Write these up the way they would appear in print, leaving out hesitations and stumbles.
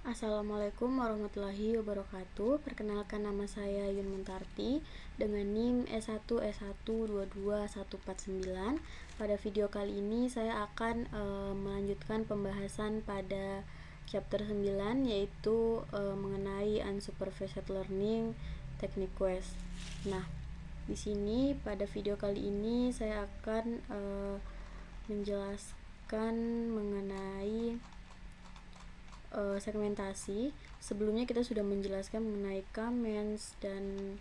Assalamualaikum warahmatullahi wabarakatuh. Perkenalkan, nama saya Yun Muntarti dengan NIM S1S1222149. Pada video kali ini saya akan melanjutkan pembahasan pada chapter 9, yaitu mengenai unsupervised learning teknik quest. Nah, di sini pada video kali ini saya akan menjelaskan mengenai segmentasi. Sebelumnya kita sudah menjelaskan mengenai comments dan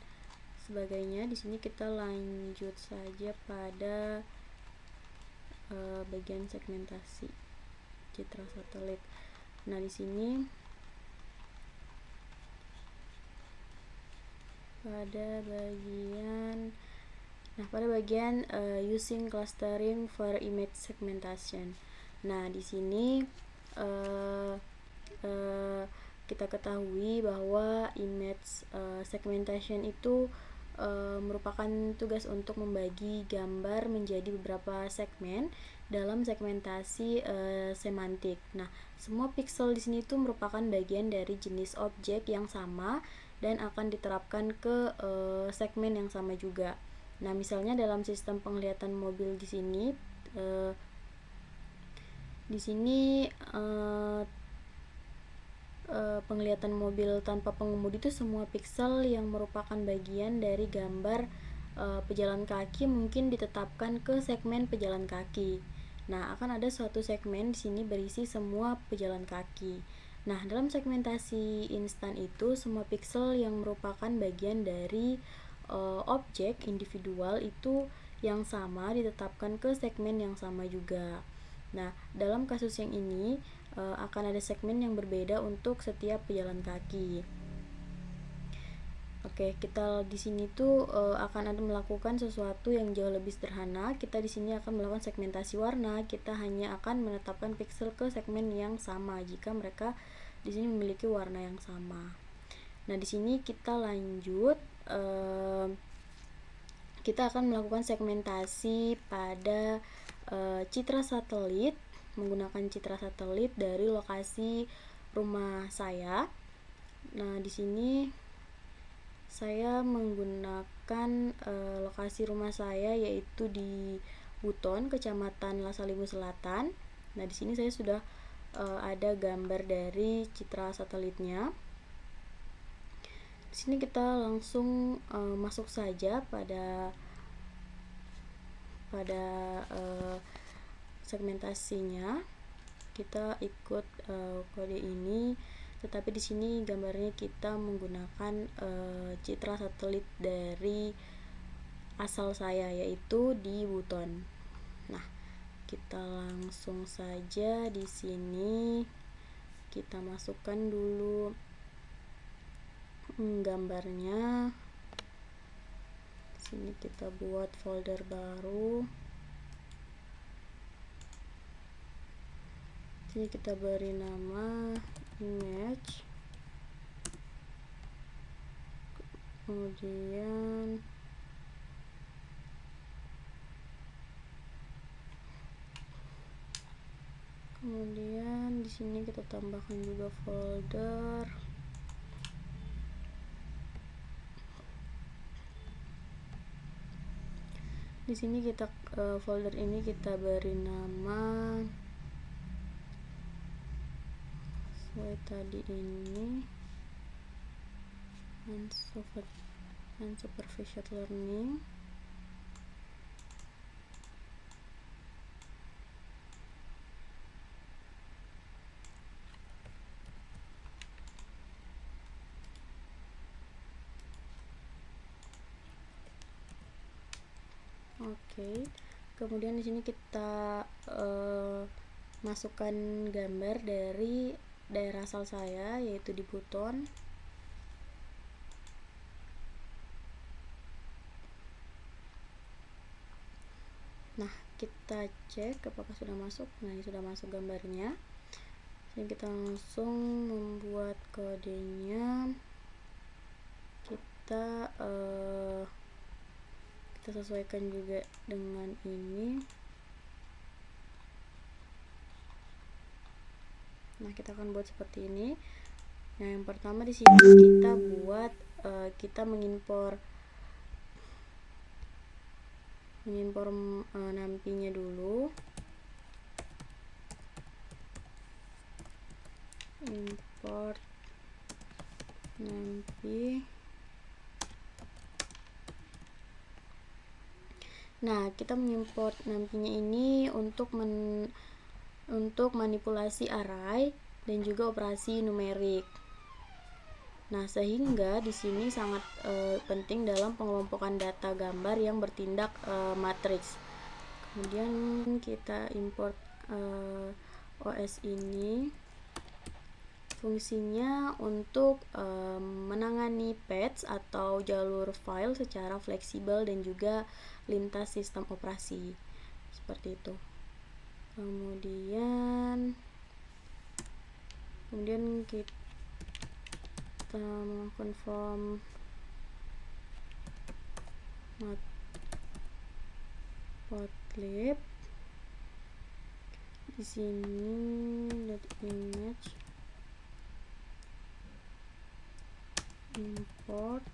sebagainya. Di sini kita lanjut saja pada bagian segmentasi citra satelit. Nah, di sini pada bagian using clustering for image segmentation. Nah, di sini kita ketahui bahwa image segmentation itu merupakan tugas untuk membagi gambar menjadi beberapa segmen dalam segmentasi semantik. Nah, semua pixel di sini itu merupakan bagian dari jenis objek yang sama dan akan diterapkan ke segmen yang sama juga. Nah, misalnya dalam sistem penglihatan mobil di sini, penglihatan mobil tanpa pengemudi itu semua pixel yang merupakan bagian dari gambar pejalan kaki mungkin ditetapkan ke segmen pejalan kaki. Nah, akan ada suatu segmen di sini berisi semua pejalan kaki. Nah, dalam segmentasi instan itu semua pixel yang merupakan bagian dari objek individual itu yang sama ditetapkan ke segmen yang sama juga. Nah, dalam kasus yang ini akan ada segmen yang berbeda untuk setiap pejalan kaki. Oke, kita di sini tuh akan ada melakukan sesuatu yang jauh lebih sederhana. Kita di sini akan melakukan segmentasi warna. Kita hanya akan menetapkan pixel ke segmen yang sama jika mereka di sini memiliki warna yang sama. Nah, di sini kita lanjut. Kita akan melakukan segmentasi pada citra satelit menggunakan citra satelit dari lokasi rumah saya. Nah, di sini saya menggunakan lokasi rumah saya yaitu di Buton, Kecamatan Lasalibu Selatan. Nah, di sini saya sudah ada gambar dari citra satelitnya. Di sini kita langsung masuk saja pada segmentasinya. Kita ikut kode ini, tetapi di sini gambarnya kita menggunakan citra satelit dari asal saya yaitu di Buton. Nah, kita langsung saja di sini kita masukkan dulu gambarnya. Di sini kita buat folder baru. Ini kita beri nama image, kemudian di sini kita tambahkan juga folder. Di sini kita folder ini kita beri nama tadi ini unsupervised learning. Oke, kemudian di sini kita masukkan gambar dari daerah asal saya yaitu di Buton. Nah, kita cek apakah sudah masuk. Nah, ini sudah masuk gambarnya. Jadi kita langsung membuat kodenya. Kita sesuaikan juga dengan ini. Nah, kita akan buat seperti ini. Nah, yang pertama di sini kita buat kita mengimpor nampinya dulu. Import nampi. Nah, kita mengimport nampinya ini untuk manipulasi array dan juga operasi numerik. Nah, sehingga di sini sangat penting dalam pengelompokan data gambar yang bertindak matriks. Kemudian kita import OS ini. Fungsinya untuk menangani paths atau jalur file secara fleksibel dan juga lintas sistem operasi, seperti itu. Kemudian kita mengkonfirm matplotlib. Di sini .image import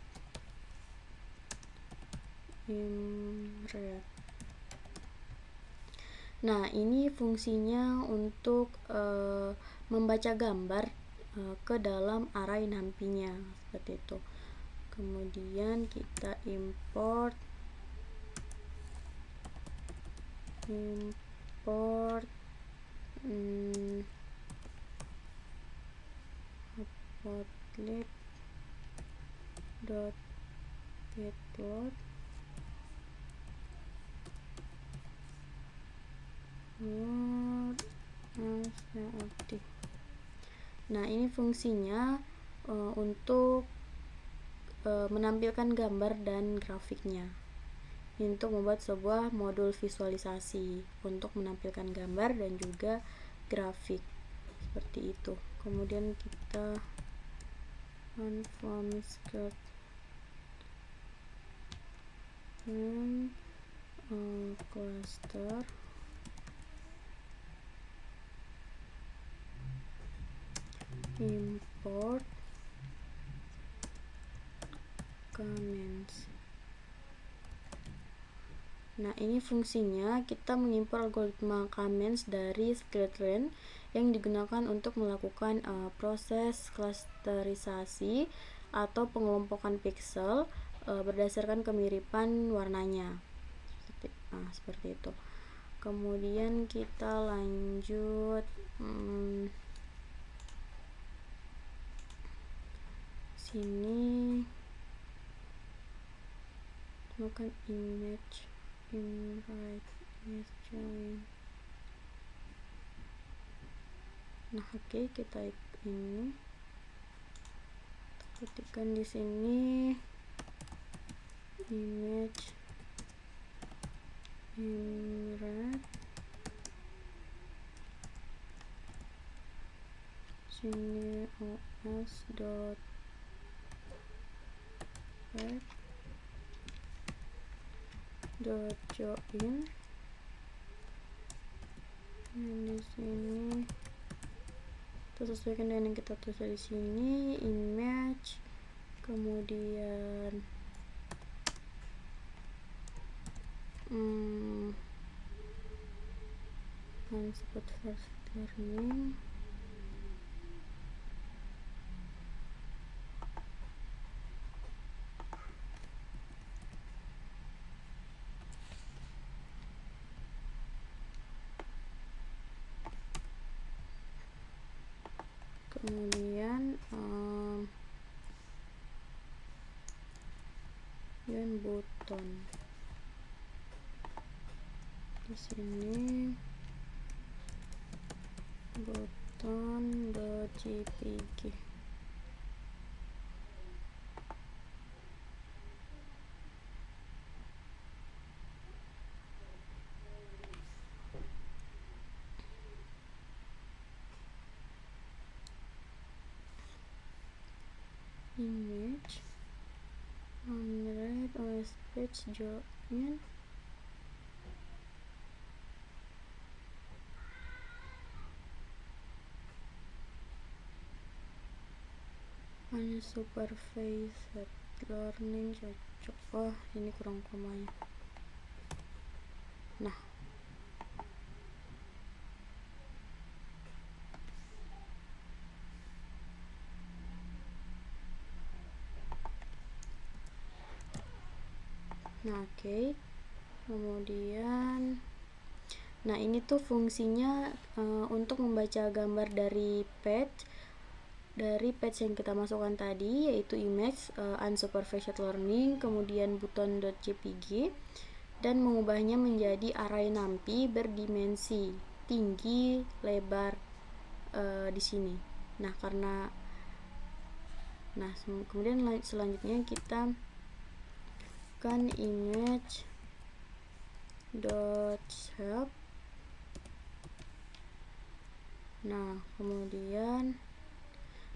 imret. Nah, ini fungsinya untuk membaca gambar ke dalam array nampinya, seperti itu. Kemudian kita import matplotlib .pyplot aktif. Nah, ini fungsinya untuk menampilkan gambar dan grafiknya. Ini untuk membuat sebuah modul visualisasi untuk menampilkan gambar dan juga grafik, seperti itu. Kemudian kita transform script cluster import comments. Nah, ini fungsinya kita mengimpor algoritma comments dari Skletrans yang digunakan untuk melakukan proses klasterisasi atau pengelompokan pixel berdasarkan kemiripan warnanya. Seperti itu. Kemudian kita lanjut sini bukan image invite is join. Nah, oke, kita ini ketikkan di sini image invite sini os dot join. Di sini kita sesuaikan dengan yang kita tulis di sini, image, kemudian unsupported first learning, kemudian dan button di sini button.jpg. Image Android OS page join. unsupervised learning cocok. Oh, ini kurang komanya. Nah, oke. Kemudian nah, ini tuh fungsinya untuk membaca gambar dari page yang kita masukkan tadi, yaitu image unsupervised learning, kemudian button.jpg, dan mengubahnya menjadi array numpy berdimensi tinggi, lebar di sini. Nah, kemudian selanjutnya kita kan image dot shape. Kemudian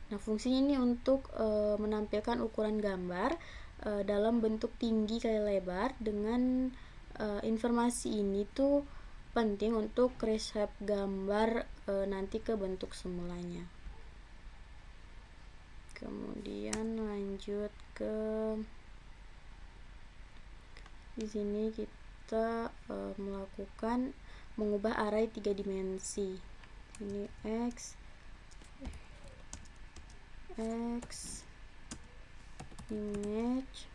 fungsinya ini untuk menampilkan ukuran gambar dalam bentuk tinggi kali lebar. Dengan informasi ini tuh penting untuk reshape gambar nanti ke bentuk semulanya. Kemudian lanjut ke di sini kita mengubah array 3 dimensi. Ini x image,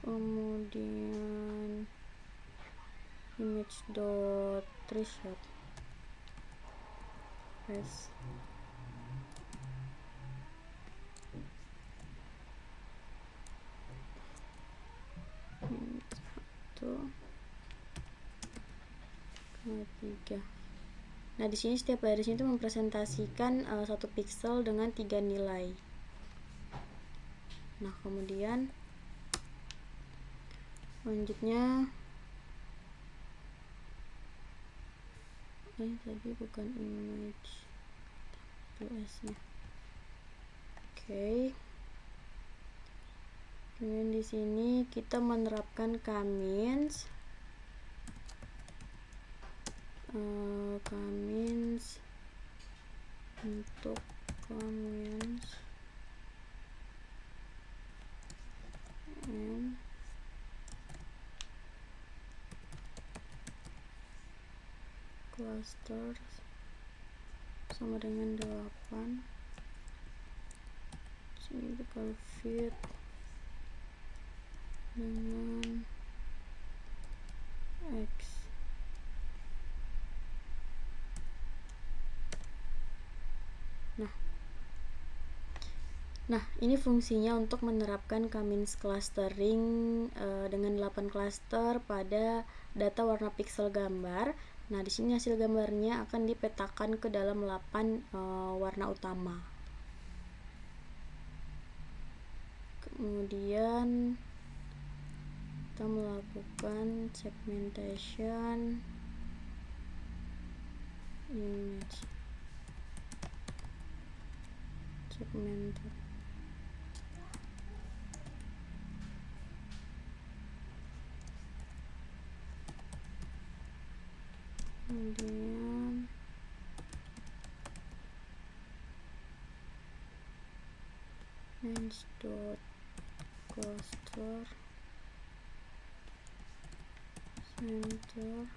kemudian image dot reshape s. Tiga. Nah, di sini setiap baris itu mempresentasikan satu pixel dengan 3 nilai. Nah, kemudian selanjutnya tadi bukan image nya. Oke. Kemudian di sini kita menerapkan comments untuk comments and clusters sama dengan 8. Sini bakal fit dengan x. Nah, ini fungsinya untuk menerapkan comments clustering dengan 8 cluster pada data warna pixel gambar. Nah, di sini hasil gambarnya akan dipetakan ke dalam 8 warna utama. Kemudian kita melakukan segmentation image segmented. Kemudian dot cluster center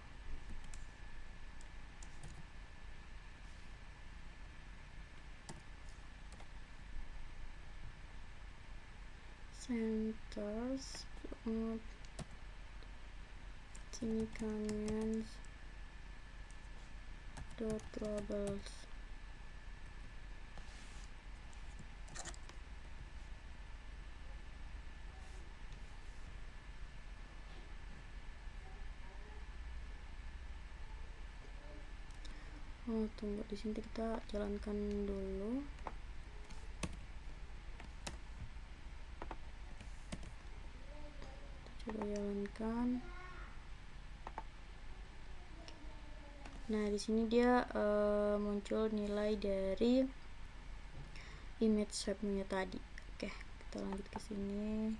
centers sini comments dot troubles. Tunggu, di sini kita jalankan dulu. Coba jalankan. Nah, di sini dia muncul nilai dari image shape-nya tadi. Oke, kita lanjut ke sini.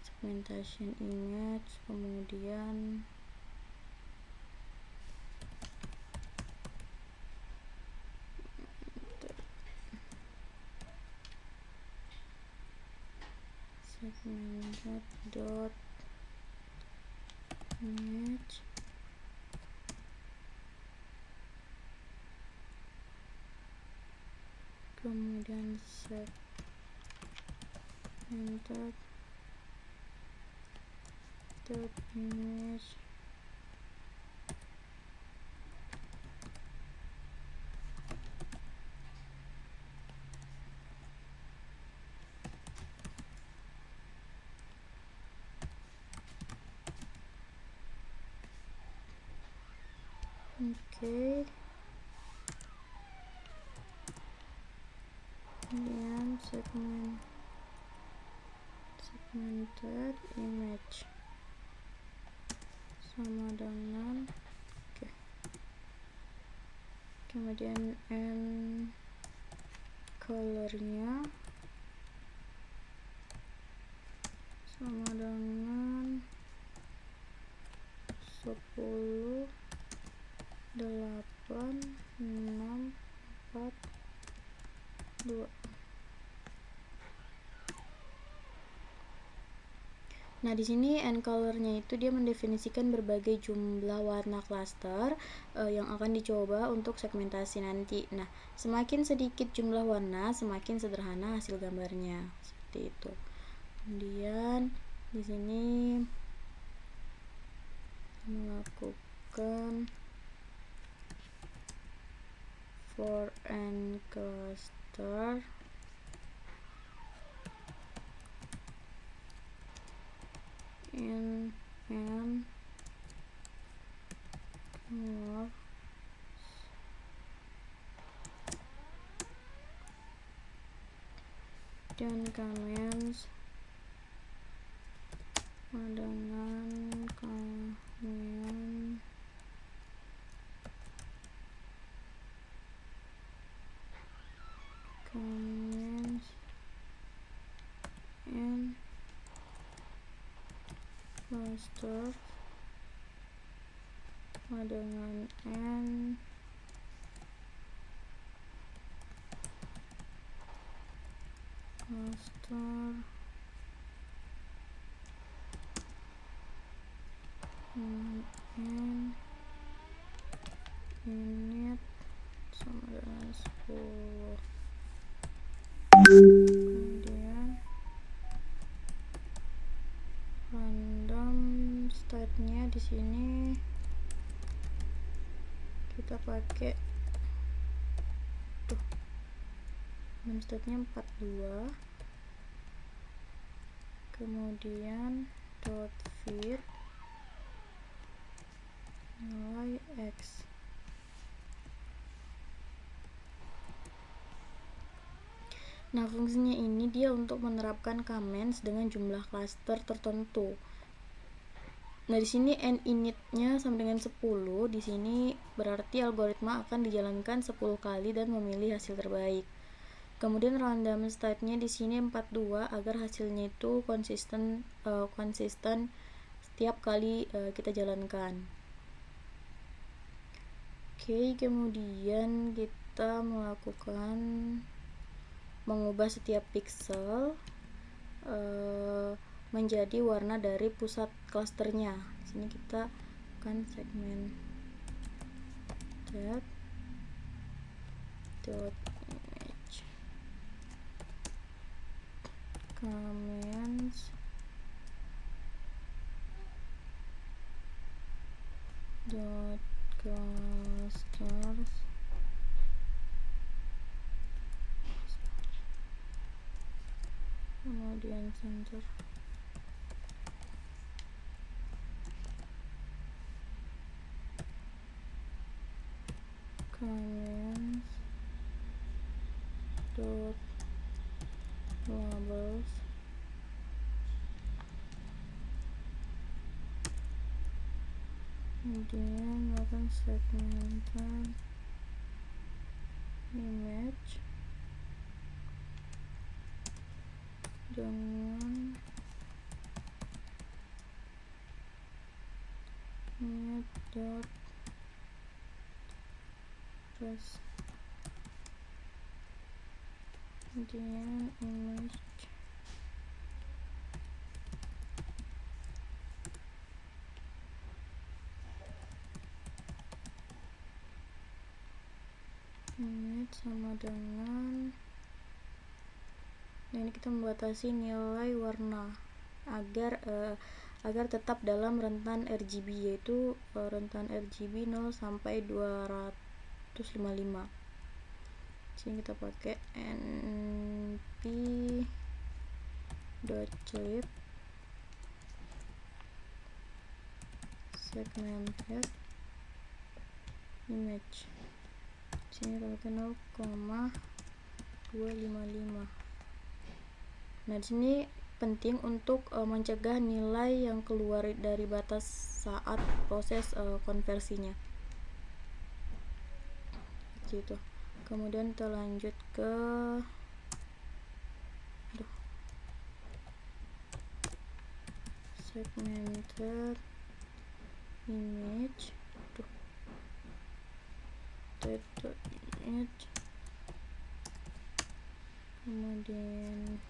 Segmentation image, kemudian dot image, kemudian segment dot image, oke. Kemudian segmented image sama dengan oke. Kemudian colornya sama dengan 10 8 6 4 2. Nah, di sini color-nya itu dia mendefinisikan berbagai jumlah warna klaster yang akan dicoba untuk segmentasi nanti. Nah, semakin sedikit jumlah warna, semakin sederhana hasil gambarnya. Seperti itu. Kemudian di sini melakukan for n cluster in n color dan comments dengan comments in cluster dengan n cluster n init sama dengan 10. Kemudian random state-nya di sini kita pakai random state-nya 42. Kemudian dot fit nilai x. Nah, fungsinya ini dia untuk menerapkan comments dengan jumlah klaster tertentu. Nah, di sini n init-nya sama dengan 10. Di sini berarti algoritma akan dijalankan 10 kali dan memilih hasil terbaik. Kemudian random state-nya di sini 42 agar hasilnya itu konsisten setiap kali kita jalankan. Oke, kemudian kita mengubah setiap pixel menjadi warna dari pusat klasternya. Di sini kita akan segment dot image comments dot clusters kemudian center comments dot labels kemudian melakukan segmented image dengan image dot trace kemudian image image sama dengan, ini kita membatasi nilai warna agar tetap dalam rentan RGB, yaitu rentan RGB 0 sampai 255. Sini kita pakai np.clip segmented image. Sini kita pakai 0,255. Nah, di sini penting untuk mencegah nilai yang keluar dari batas saat proses konversinya. Gitu. Kemudian kita lanjut ke segmented image. Image. Kemudian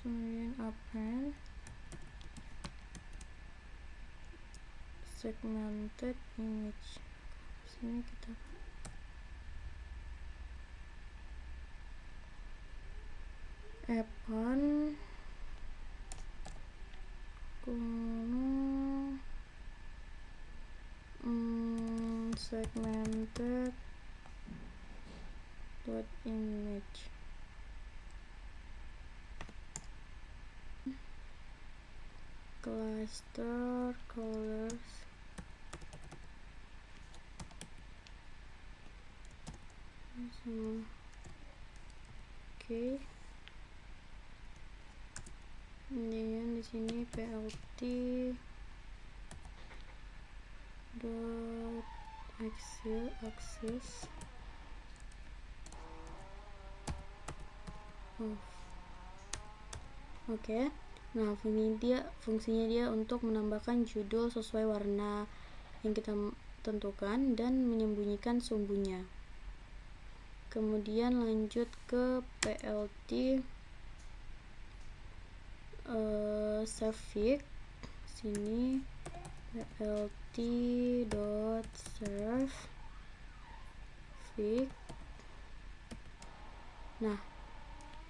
kemudian append segmented image. Sini kita append segmented dot image. Cluster colors oke. Kemudian di sini plt dot axis off. Oke. Nah, fungsinya dia untuk menambahkan judul sesuai warna yang kita tentukan dan menyembunyikan sumbunya. Kemudian lanjut ke plt save fig. Sini plt dot save fig. Nah,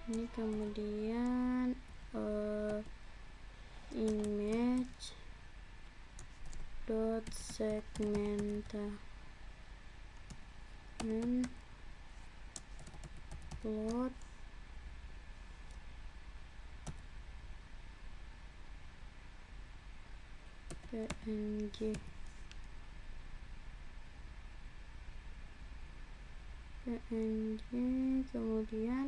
ini kemudian image dot segmenta and plot png kemudian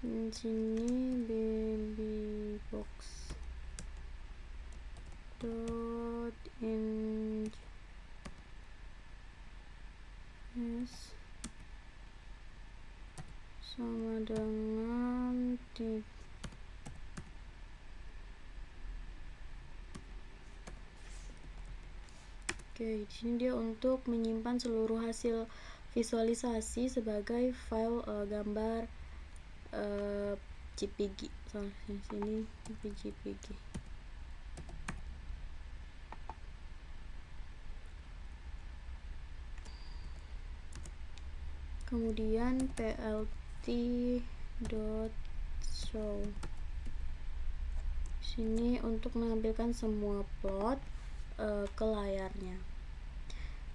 di sini baby box dot in sama dengan Oke, di sini dia untuk menyimpan seluruh hasil visualisasi sebagai file gambar JPG. Sini JPG. Kemudian plt dot show. Sini untuk menampilkan semua plot ke layarnya.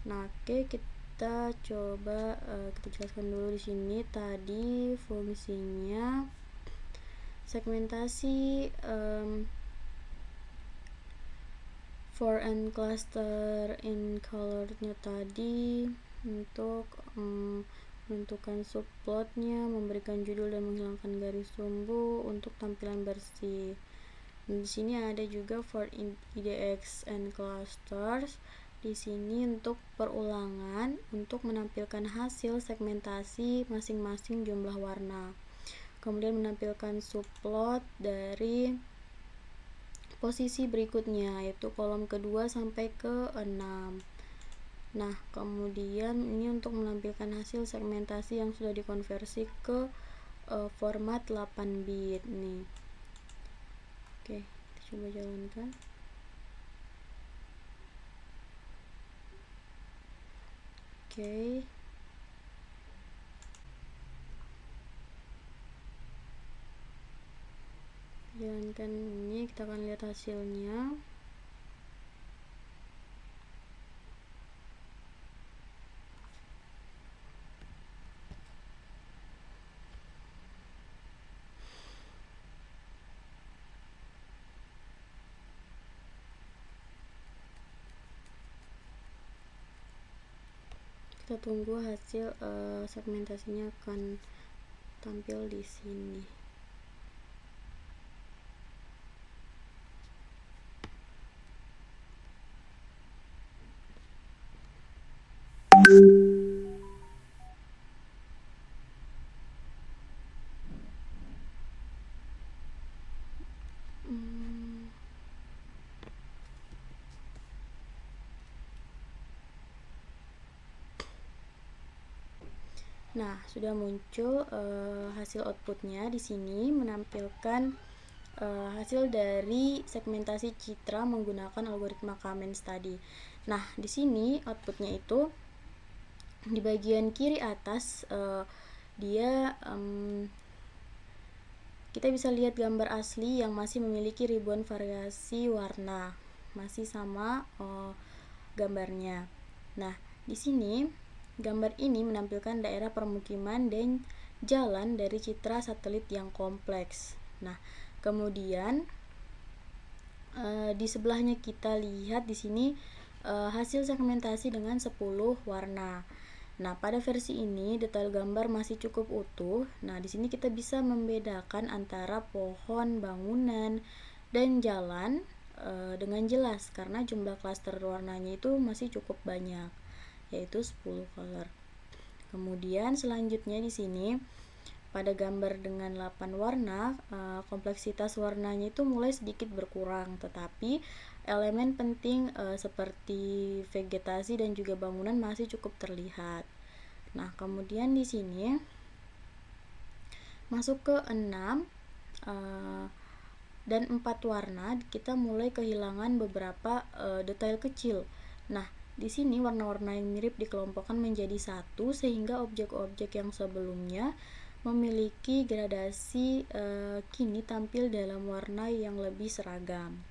Nah, oke, kita coba kita jelaskan dulu di sini. Tadi fungsinya segmentasi for and cluster in color-nya tadi untuk menentukan subplotnya, memberikan judul dan menghilangkan garis sumbu untuk tampilan bersih. Di sini ada juga for IDX and clusters. Di sini untuk perulangan untuk menampilkan hasil segmentasi masing-masing jumlah warna. Kemudian menampilkan subplot dari posisi berikutnya, yaitu kolom kedua sampai ke 6. Nah, kemudian ini untuk menampilkan hasil segmentasi yang sudah dikonversi ke format 8 bit nih. Oke, kita coba jalankan. Oke. Jalankan ini, kita akan lihat hasilnya. Kita tunggu hasil segmentasinya akan tampil di sini. Nah, sudah muncul hasil outputnya di sini menampilkan hasil dari segmentasi citra menggunakan algoritma Kamens tadi. Nah, di sini outputnya itu di bagian kiri atas dia kita bisa lihat gambar asli yang masih memiliki ribuan variasi warna, masih sama gambarnya. Nah, di sini gambar ini menampilkan daerah permukiman dan jalan dari citra satelit yang kompleks. Nah, kemudian di sebelahnya kita lihat di sini hasil segmentasi dengan 10 warna. Nah, pada versi ini detail gambar masih cukup utuh. Nah, di sini kita bisa membedakan antara pohon, bangunan, dan jalan dengan jelas karena jumlah klaster warnanya itu masih cukup banyak, yaitu 10 color. Kemudian selanjutnya di sini pada gambar dengan 8 warna, kompleksitas warnanya itu mulai sedikit berkurang, tetapi elemen penting seperti vegetasi dan juga bangunan masih cukup terlihat. Nah, kemudian di sini masuk ke 6 dan 4 warna, kita mulai kehilangan beberapa detail kecil. Nah, di sini warna-warna yang mirip dikelompokkan menjadi satu sehingga objek-objek yang sebelumnya memiliki gradasi kini tampil dalam warna yang lebih seragam.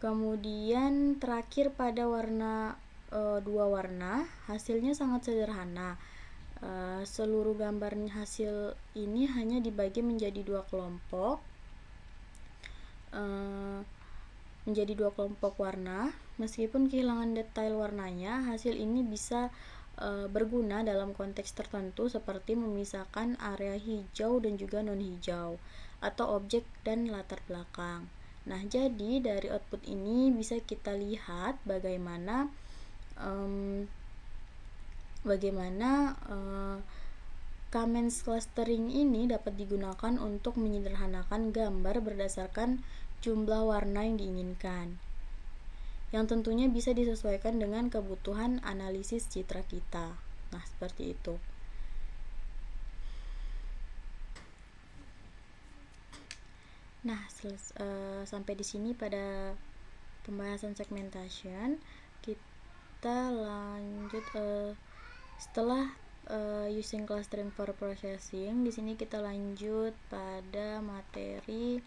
Kemudian terakhir pada warna 2 warna, hasilnya sangat sederhana. Seluruh gambar hasil ini hanya dibagi menjadi dua kelompok. Warna. Meskipun kehilangan detail warnanya, hasil ini bisa berguna dalam konteks tertentu seperti memisahkan area hijau dan juga non hijau atau objek dan latar belakang. Nah, jadi dari output ini bisa kita lihat bagaimana Kamens clustering ini dapat digunakan untuk menyederhanakan gambar berdasarkan jumlah warna yang diinginkan, yang tentunya bisa disesuaikan dengan kebutuhan analisis citra kita. Nah, seperti itu. Nah, sampai di sini pada pembahasan segmentation. Kita lanjut setelah using clustering for processing. Di sini kita lanjut pada materi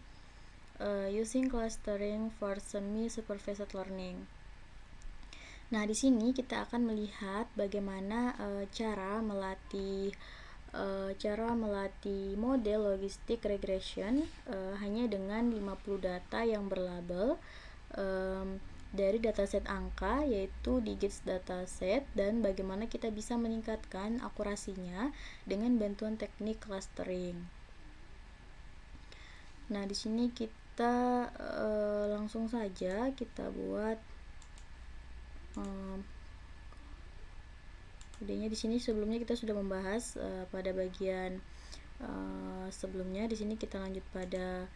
using clustering for semi supervised learning. Nah, di sini kita akan melihat bagaimana cara melatih model logistik regression hanya dengan 50 data yang berlabel dari dataset angka, yaitu digits dataset, dan bagaimana kita bisa meningkatkan akurasinya dengan bantuan teknik clustering. Nah, di sini kita langsung saja kita buat idenya. Di sini sebelumnya kita sudah membahas pada bagian sebelumnya. Di sini kita lanjut pada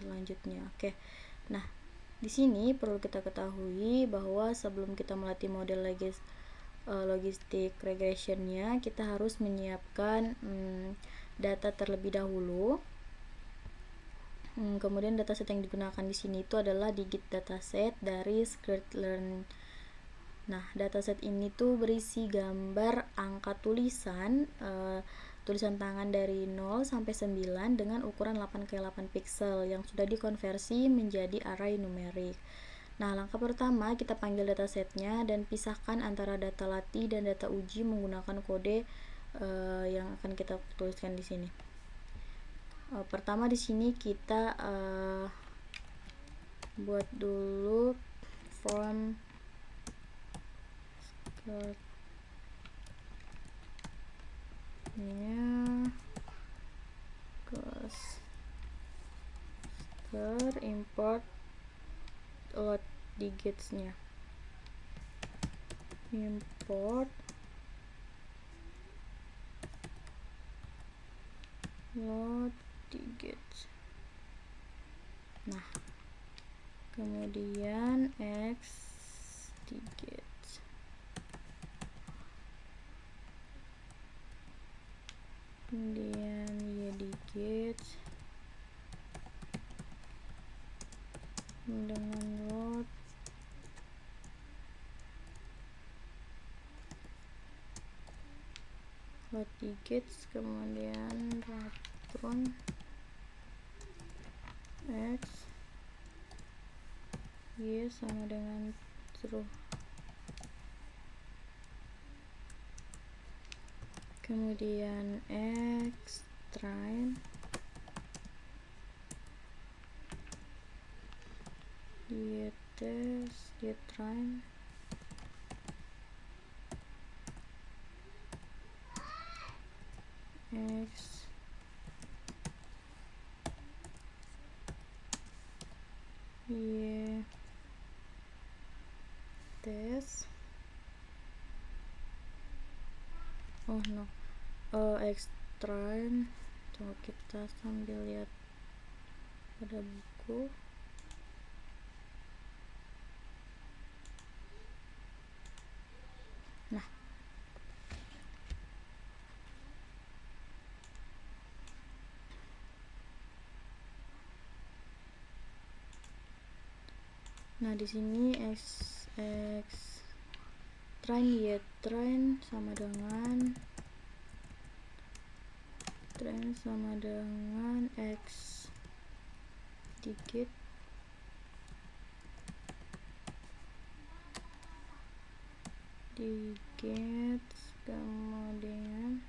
selanjutnya. Oke. Nah, Di sini perlu kita ketahui bahwa sebelum kita melatih model logistik regressionnya, kita harus menyiapkan data terlebih dahulu. Kemudian dataset yang digunakan di sini itu adalah digit dataset dari scikit-learn. Nah, dataset ini tuh berisi gambar angka tulisan tangan dari 0 sampai 9 dengan ukuran 8x8 pixel yang sudah dikonversi menjadi array numerik. Nah, langkah pertama kita panggil datasetnya dan pisahkan antara data latih dan data uji menggunakan kode yang akan kita tuliskan di sini. Pertama di sini kita buat dulu form import load digitsnya, import load digits. Nah, kemudian x digits, kemudian y digits dengan load digits, kemudian return x y sama dengan true, kemudian x try y test y try x y test x try. Coba kita sambil lihat pada buku. Nah, di sini x train y train sama dengan x digit kemudian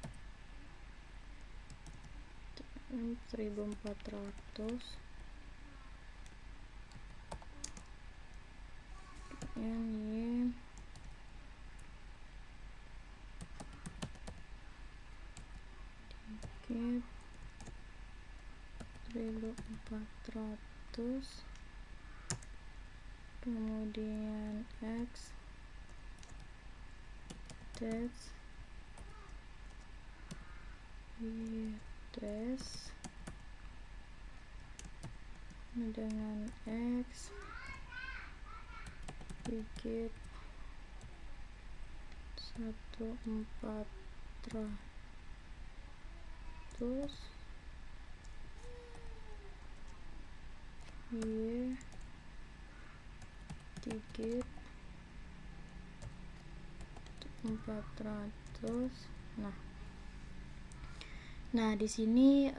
1400 y digit 1400, kemudian x test y test dengan x digit 1400 y digit 400. Nah, di sini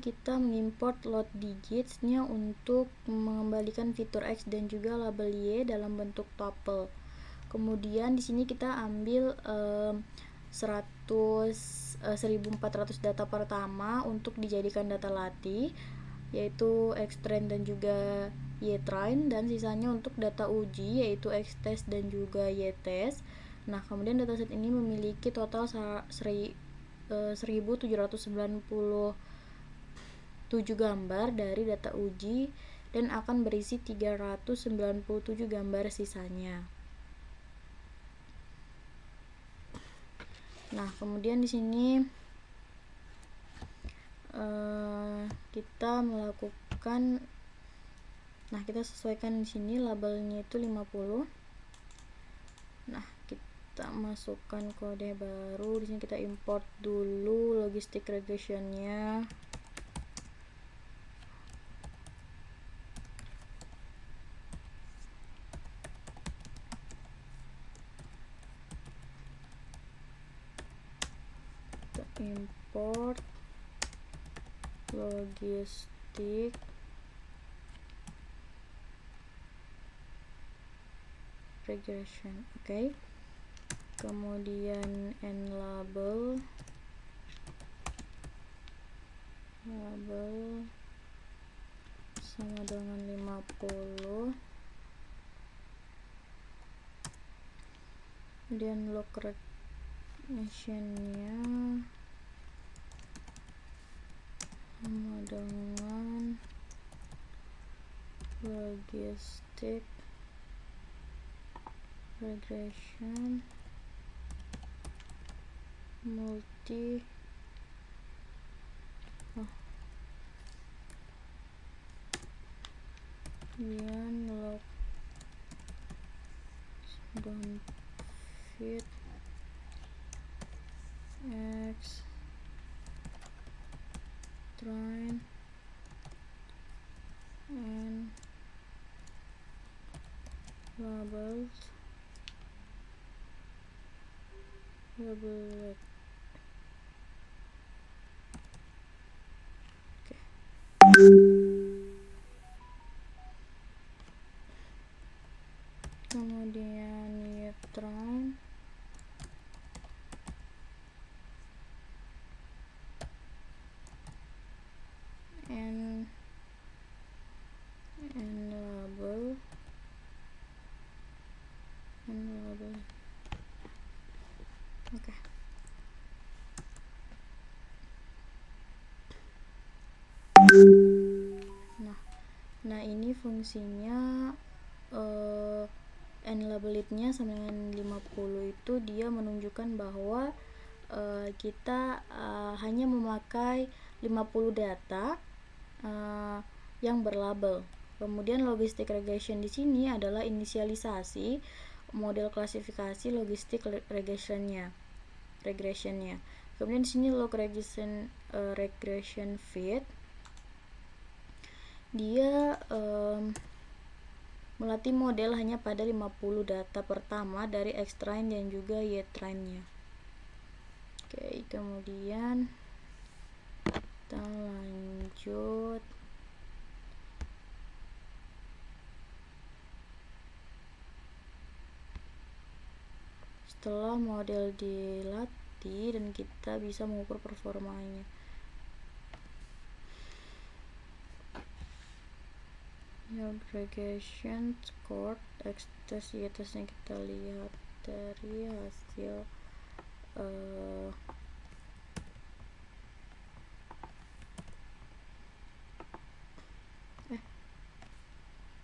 kita mengimport load digitsnya untuk mengembalikan fitur x dan juga label y dalam bentuk tuple. Kemudian di sini kita ambil 1400 data pertama untuk dijadikan data latih, yaitu x train dan juga y train, dan sisanya untuk data uji yaitu x test dan juga y test. Nah, kemudian dataset ini memiliki total 1797 gambar dari data uji dan akan berisi 397 gambar sisanya. Nah, kemudian di sini kita melakukan Nah, kita sesuaikan di sini labelnya itu 50. Nah, kita masukkan kode baru. Di sini kita import dulu logistic regressionnya. Kita import logistic regression. Oke. Kemudian label sama dengan 50. Kemudian log regressionnya sama dengan logistic regression multi kemudian log don't fit x train and labels label. Kemudian train and label oke. Nah ini fungsinya labelitnya sama dengan 50 itu dia menunjukkan bahwa kita hanya memakai 50 data yang berlabel. Kemudian logistic regression di sini adalah inisialisasi model klasifikasi logistic regressionnya. Kemudian di sini log regression fit dia melatih model hanya pada 50 data pertama dari X-train dan juga Y-trainnya. Oke, kemudian kita lanjut. Setelah model dilatih dan kita bisa mengukur performanya. Regression score X test Y testnya kita lihat dari hasil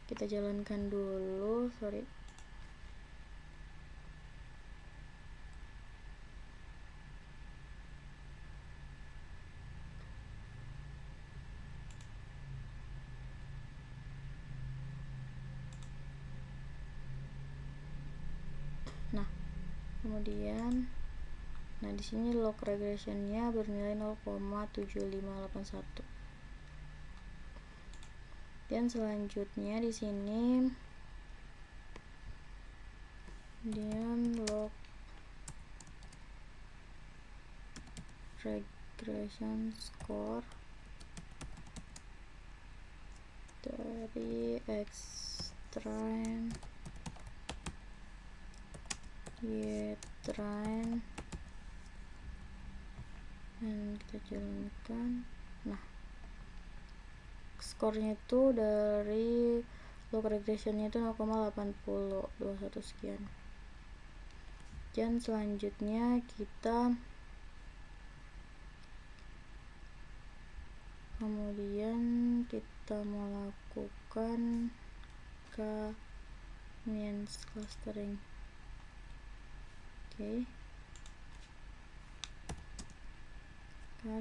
kita jalankan dulu, sorry. Kemudian di sini log regressionnya bernilai 0,7581. Dan selanjutnya di sini log regression score dari X-train Y-train dan kita jalankan. Skornya itu dari log regressionnya itu 0,8021 sekian. Dan selanjutnya kita melakukan K-means clustering. K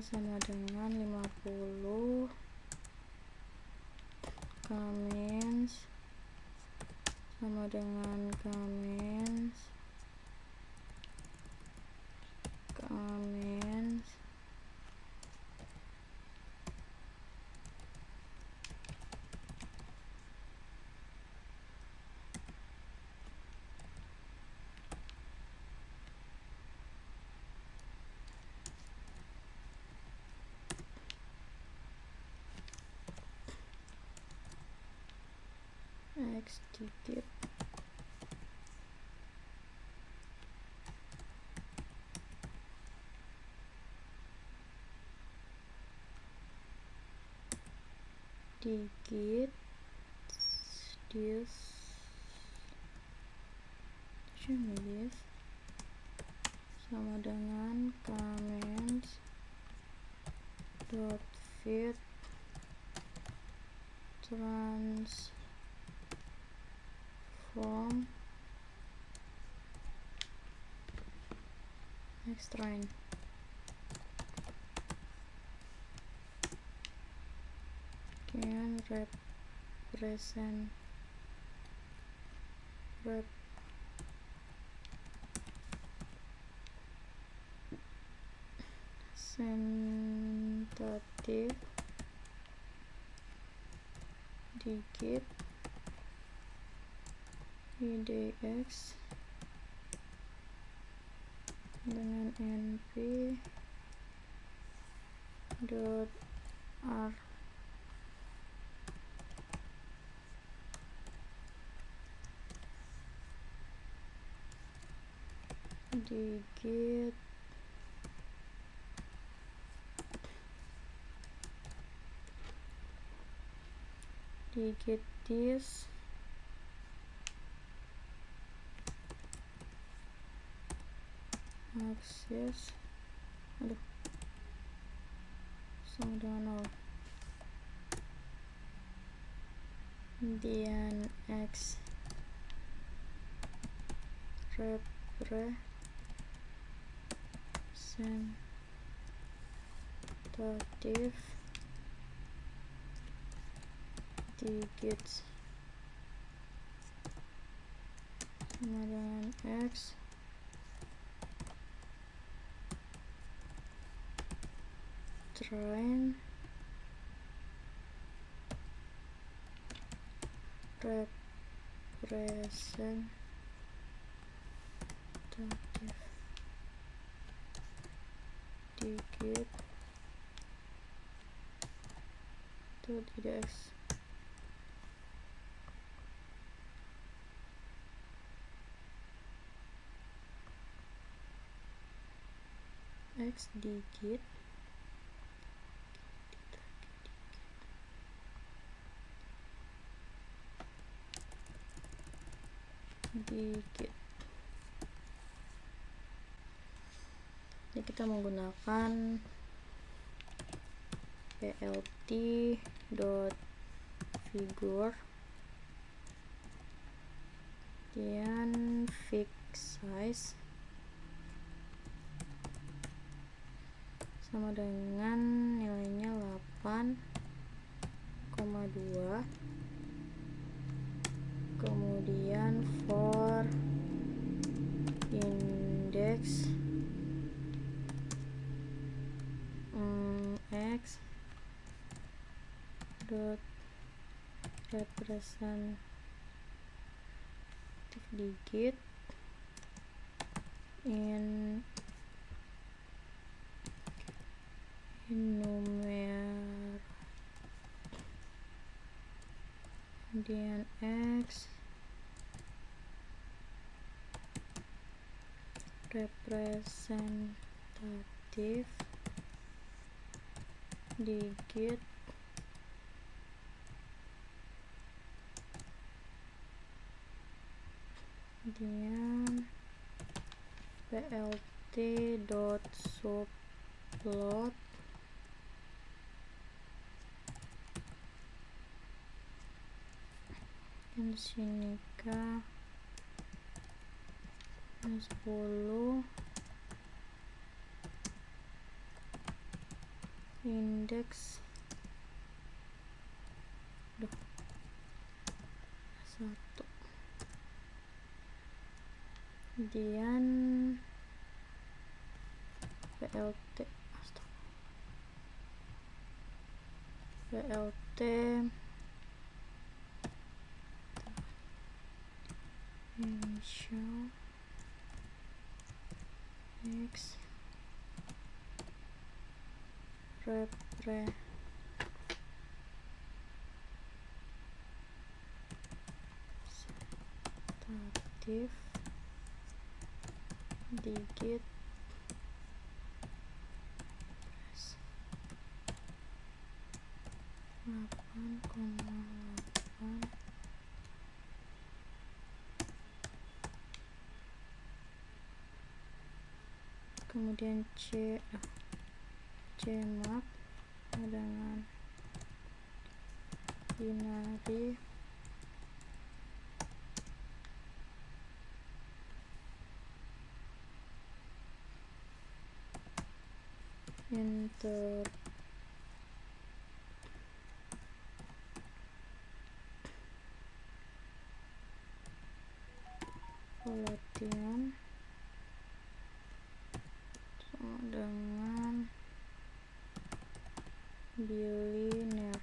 sama dengan 50 comments sama dengan comments X dikit this sama dengan comments dot fit transform extrain can representative dikit idx dengan np dot r dikit this akses sama dengan 0 kemudian x representative dikit sama dengan x train representative dikit itu tidak x dikit jadi kita menggunakan plt dot figure kemudian fix size sama dengan nilainya 8,2 kemudian for index x dot representative dikit in numer kemudian x representative dikit kemudian plt dot subplot dan sini k 10 indeks kemudian plt initial x representatif digit press 8,8 kemudian cmap dengan binary interpolation sama dengan bilinear.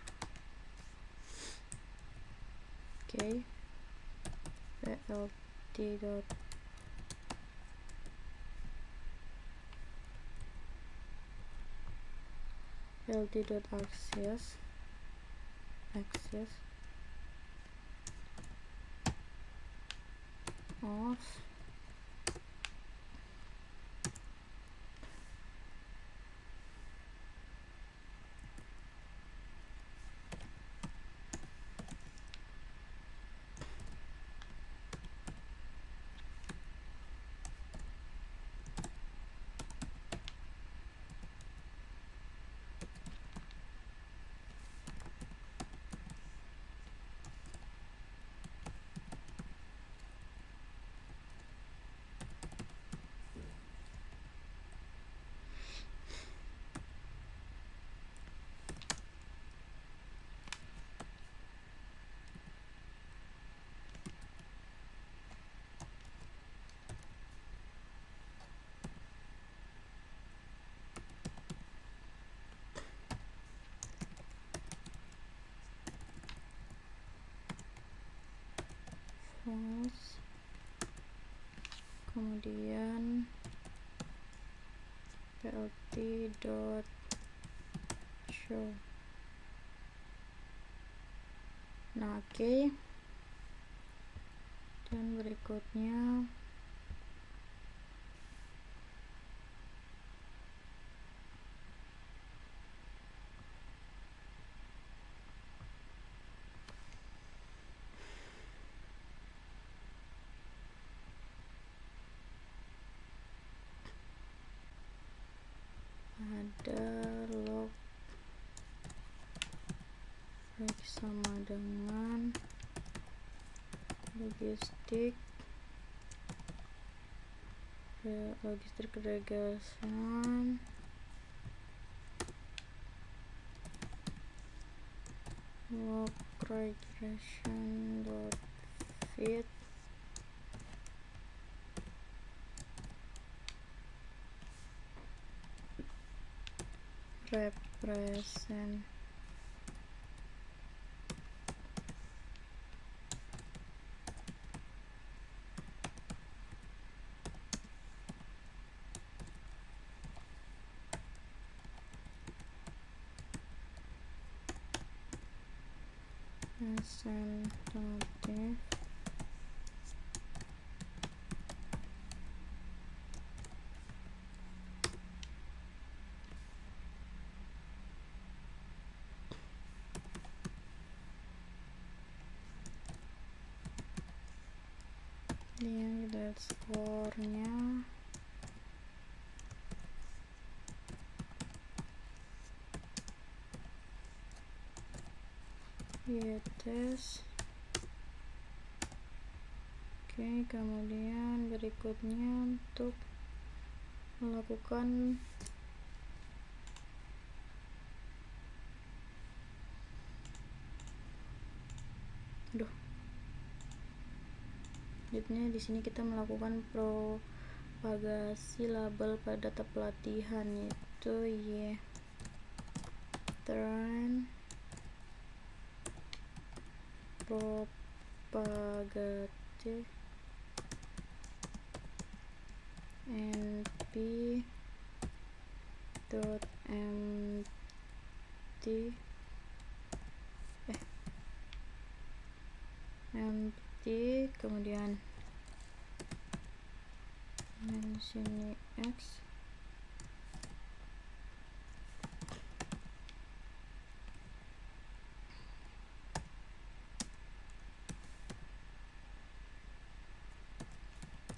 Oke, plt.access of false, kemudian plt.show. Nah, oke. Dan berikutnya ada log X sama dengan logistik regression log regression dot fit represent representative yang kita skornya tes. Oke, kemudian berikutnya untuk melakukan Selanjutnya di sini kita melakukan propagasi label pada data pelatihan, yaitu train propagate np dot empty kemudian sini x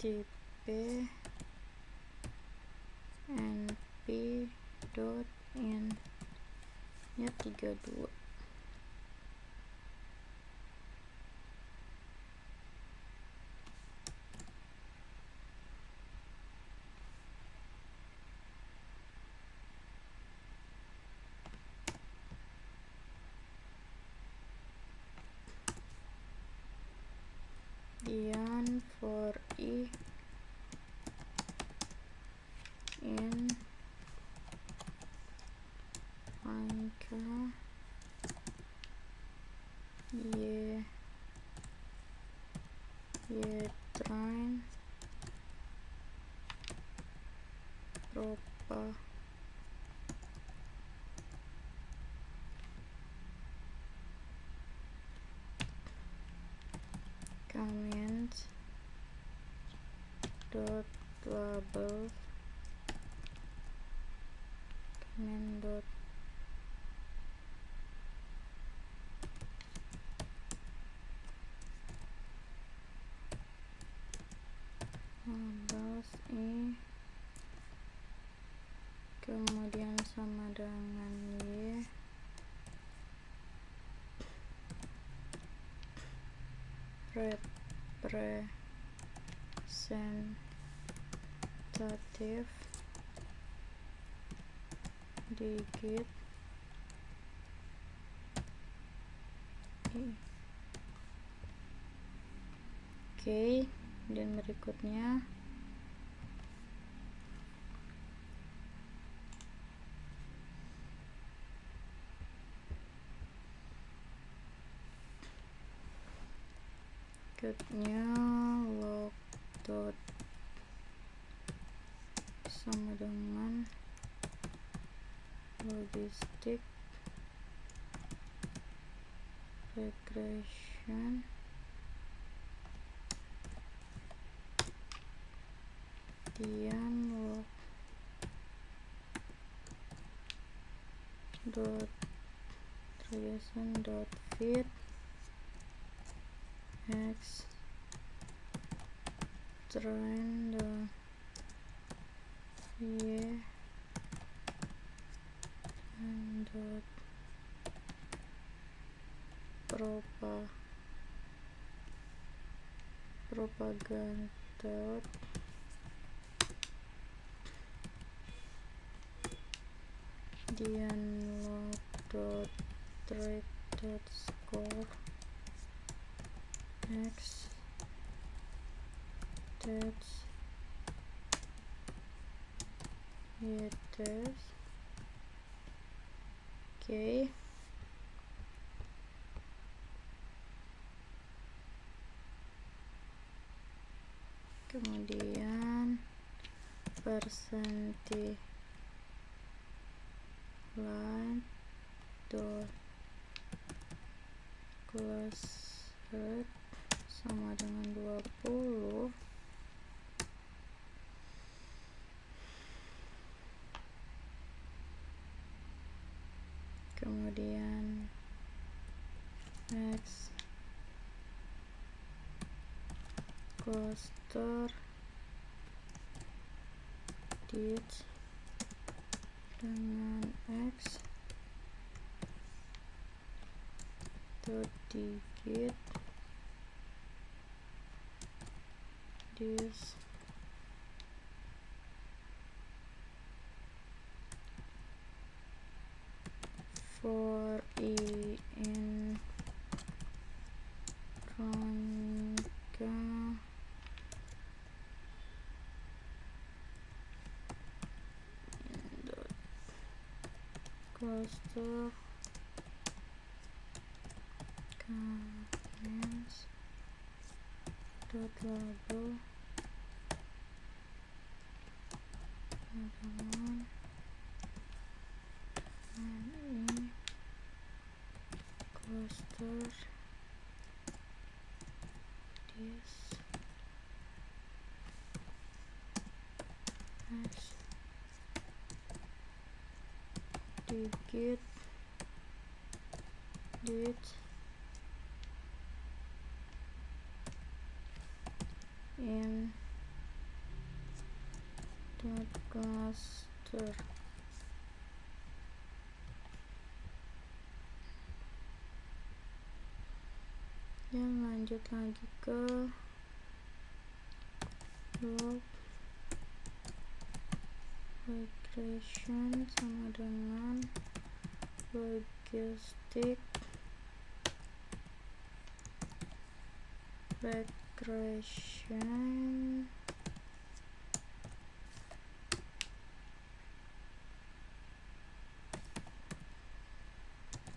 tp np dot in nya 32. Kemudian for i in angka y train propa comments dot label comment dot labels kemudian sama dengan y representative digit oke. Dan berikutnya log dot sama dengan logistic regression kemudian log dot regression dot fit x train dot y and dot propaganda kemudian log dot track dot score x test y test oke. Kemudian percentage line dot class rate sama dengan 20. Kemudian x cluster dit dengan x dot digit this for i in rangka cluster comments dot label teman ini cluster this as digit in that cluster. Dan lanjut lagi ke log regression sama dengan logistic regression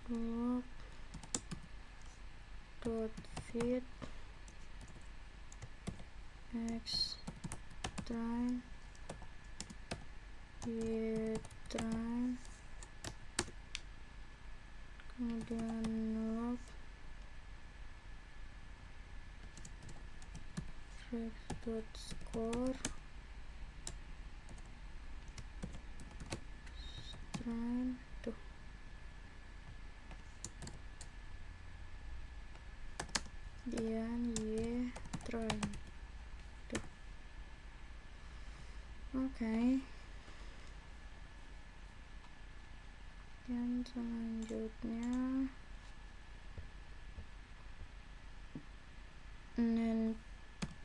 log dot fit x train y train, kemudian log rex dot score train tuh dan y train tuh. Oke. Dan selanjutnya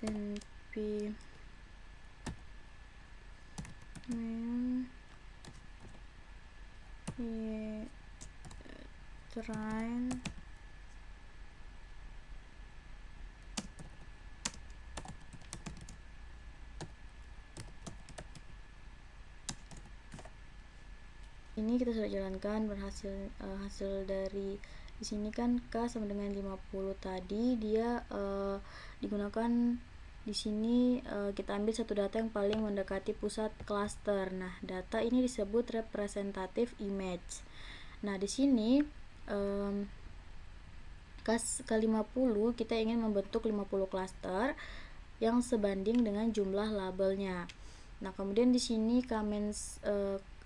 NP main y train ini kita sudah jalankan berhasil. Hasil dari di sini kan K sama dengan 50 tadi dia digunakan di sini kita ambil satu data yang paling mendekati pusat cluster. Nah, data ini disebut representative image. Nah, di sini K50 kita ingin membentuk 50 cluster yang sebanding dengan jumlah labelnya. Nah, kemudian di sini comments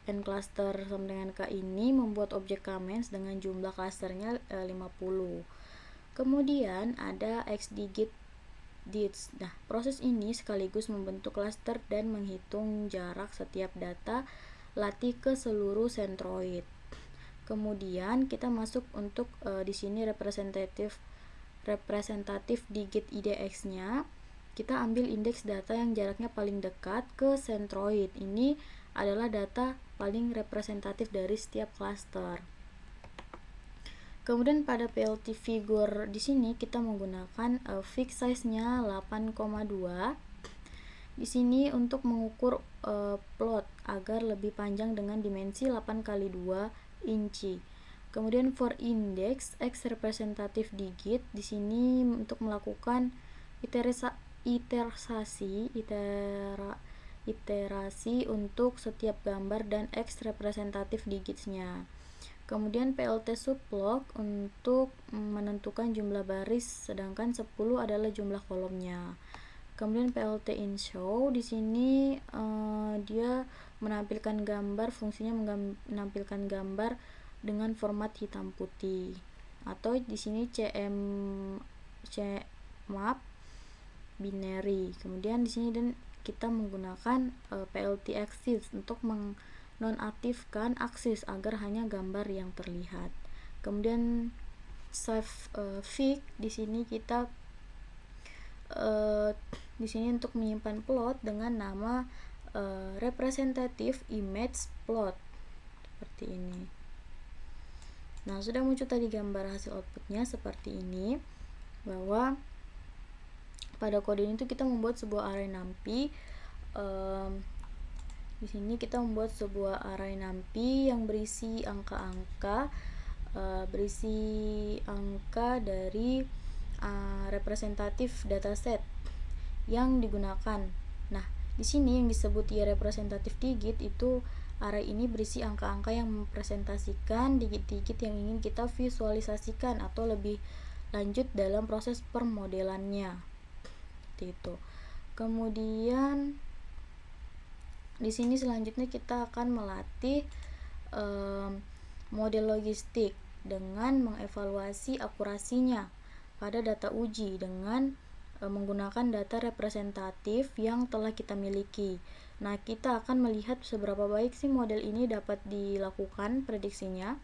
n cluster sama dengan K ini membuat objek comments dengan jumlah clusternya 50. Kemudian ada x digit dits. Nah, proses ini sekaligus membentuk cluster dan menghitung jarak setiap data latih ke seluruh centroid. Kemudian kita masuk untuk di sini representatif digit IDX-nya. Kita ambil indeks data yang jaraknya paling dekat ke centroid. Ini adalah data paling representatif dari setiap cluster. Kemudian pada PLT figure di sini kita menggunakan fixed size-nya 8,2. Di sini untuk mengukur plot agar lebih panjang dengan dimensi 8x2 inci. Kemudian for index x representative digit di sini untuk melakukan iterasi untuk setiap gambar dan x representatif digitsnya. Kemudian PLT sublog untuk menentukan jumlah baris, sedangkan 10 adalah jumlah kolomnya. Kemudian PLT inshow di sini dia menampilkan gambar, fungsinya menampilkan gambar dengan format hitam putih. Atau di sini CMap binary. Kemudian di sini dan kita menggunakan PLT axis untuk nonaktifkan aksis agar hanya gambar yang terlihat. Kemudian save fig di sini kita di sini untuk menyimpan plot dengan nama representative image plot seperti ini. Nah, sudah muncul tadi gambar hasil outputnya seperti ini, bahwa pada kode ini tuh kita membuat sebuah array numpy Di sini kita membuat sebuah array NumPy yang berisi angka-angka dari representatif dataset yang digunakan. Nah, di sini yang disebut representatif digit itu array ini berisi angka-angka yang mempresentasikan digit-digit yang ingin kita visualisasikan atau lebih lanjut dalam proses permodelannya. Seperti itu. Kemudian di sini selanjutnya kita akan melatih model logistik dengan mengevaluasi akurasinya pada data uji dengan menggunakan data representatif yang telah kita miliki. Nah, kita akan melihat seberapa baik sih model ini dapat dilakukan prediksinya.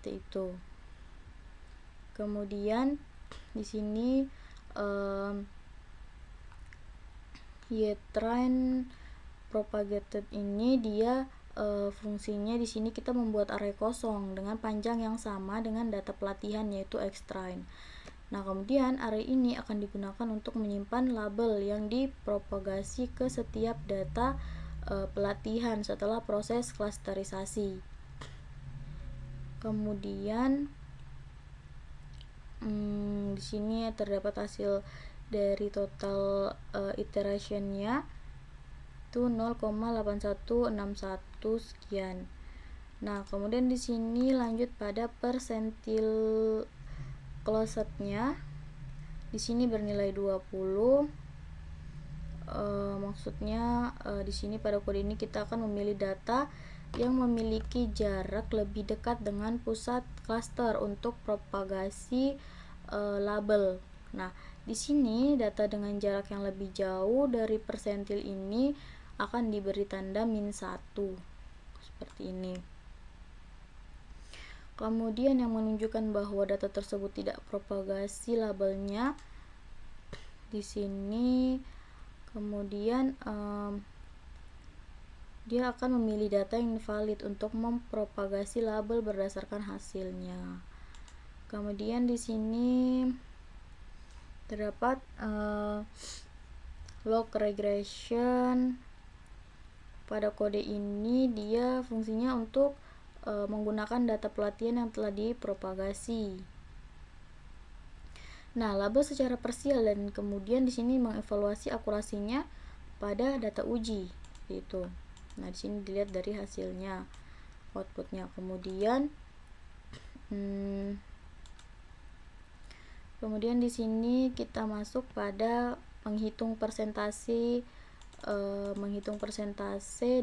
Itu. Kemudian di sini train propagated ini dia fungsinya di sini kita membuat array kosong dengan panjang yang sama dengan data pelatihan yaitu xtrain. Nah, kemudian array ini akan digunakan untuk menyimpan label yang dipropagasi ke setiap data pelatihan setelah proses klasterisasi. Kemudian di sini terdapat hasil dari total iterationnya itu 0,8161 sekian. Nah, kemudian di sini lanjut pada persentil closednya. Di sini bernilai 20. Maksudnya di sini pada kode ini kita akan memilih data yang memiliki jarak lebih dekat dengan pusat klaster untuk propagasi label. Nah, di sini data dengan jarak yang lebih jauh dari persentil ini akan diberi tanda -1 seperti ini. Kemudian yang menunjukkan bahwa data tersebut tidak propagasi labelnya di sini. Kemudian dia akan memilih data yang valid untuk mempropagasi label berdasarkan hasilnya. Kemudian di sini terdapat log regression. Pada kode ini dia fungsinya untuk menggunakan data pelatihan yang telah dipropagasi. Nah, label secara parsial dan kemudian di sini mengevaluasi akurasinya pada data uji itu. Nah, di sini dilihat dari hasilnya, outputnya. Kemudian di sini kita masuk pada menghitung persentase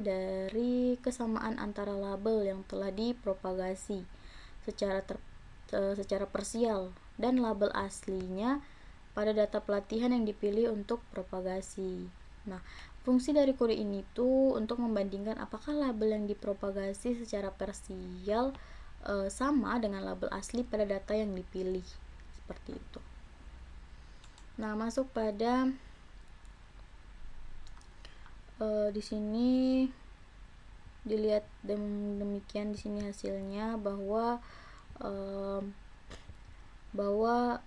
dari kesamaan antara label yang telah dipropagasi secara parsial dan label aslinya pada data pelatihan yang dipilih untuk propagasi. Nah, fungsi dari kode ini tuh untuk membandingkan apakah label yang dipropagasi secara parsial sama dengan label asli pada data yang dipilih. Seperti itu. Nah, masuk pada di sini dilihat demikian di sini hasilnya bahwa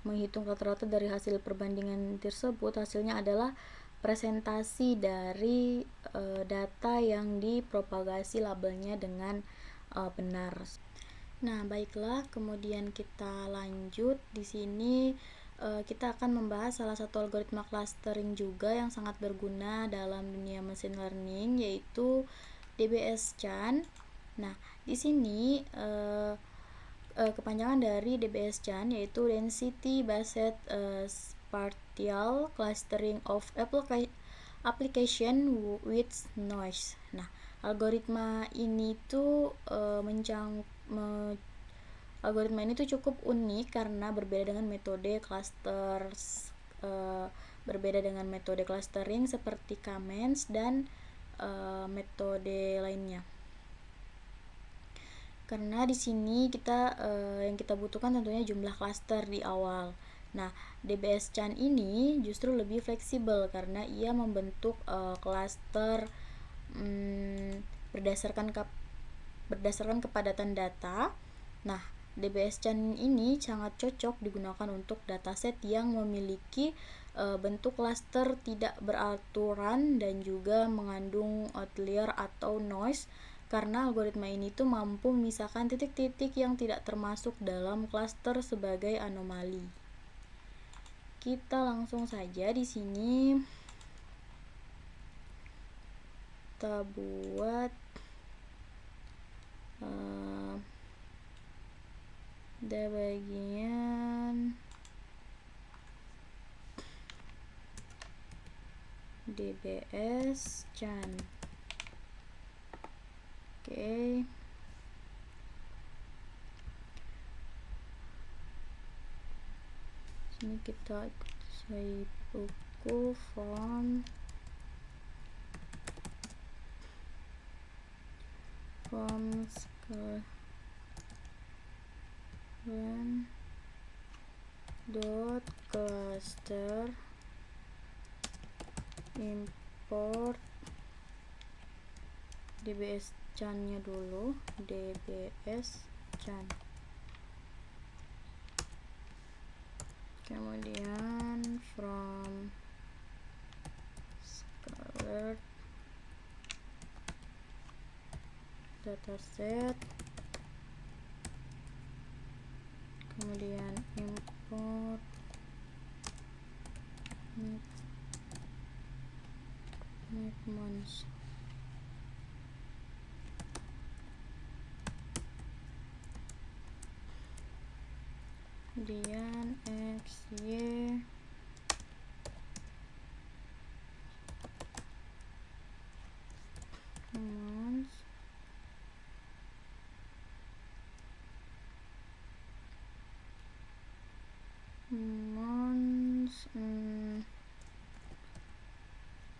menghitung rata-rata dari hasil perbandingan tersebut, hasilnya adalah presentasi dari data yang dipropagasi labelnya dengan benar. Nah, baiklah, kemudian kita lanjut. Di sini kita akan membahas salah satu algoritma clustering juga yang sangat berguna dalam dunia machine learning, yaitu DBS-Chan. Nah, di sini kepanjangan dari DBS-Chan yaitu Density Based Spatial Clustering of Application with Noise. Nah, algoritma ini tuh algoritma ini tuh cukup unik karena berbeda dengan metode clustering seperti K-means dan metode lainnya. Karena di sini yang kita butuhkan tentunya jumlah cluster di awal. Nah, DBS-Chan ini justru lebih fleksibel karena ia membentuk cluster berdasarkan kepadatan data. Nah, DBS-Chan ini sangat cocok digunakan untuk dataset yang memiliki bentuk klaster tidak beraturan dan juga mengandung outlier atau noise, karena algoritma ini tuh mampu memisahkan titik-titik yang tidak termasuk dalam klaster sebagai anomali. Kita langsung saja di sini kita buat ada bagian DBS Chan. Oke. Sini kita isi buku from dot cluster import DBS Chan-nya dulu, DBS Chan. Kemudian from scalert dataset, kemudian import months. Kemudian XY months,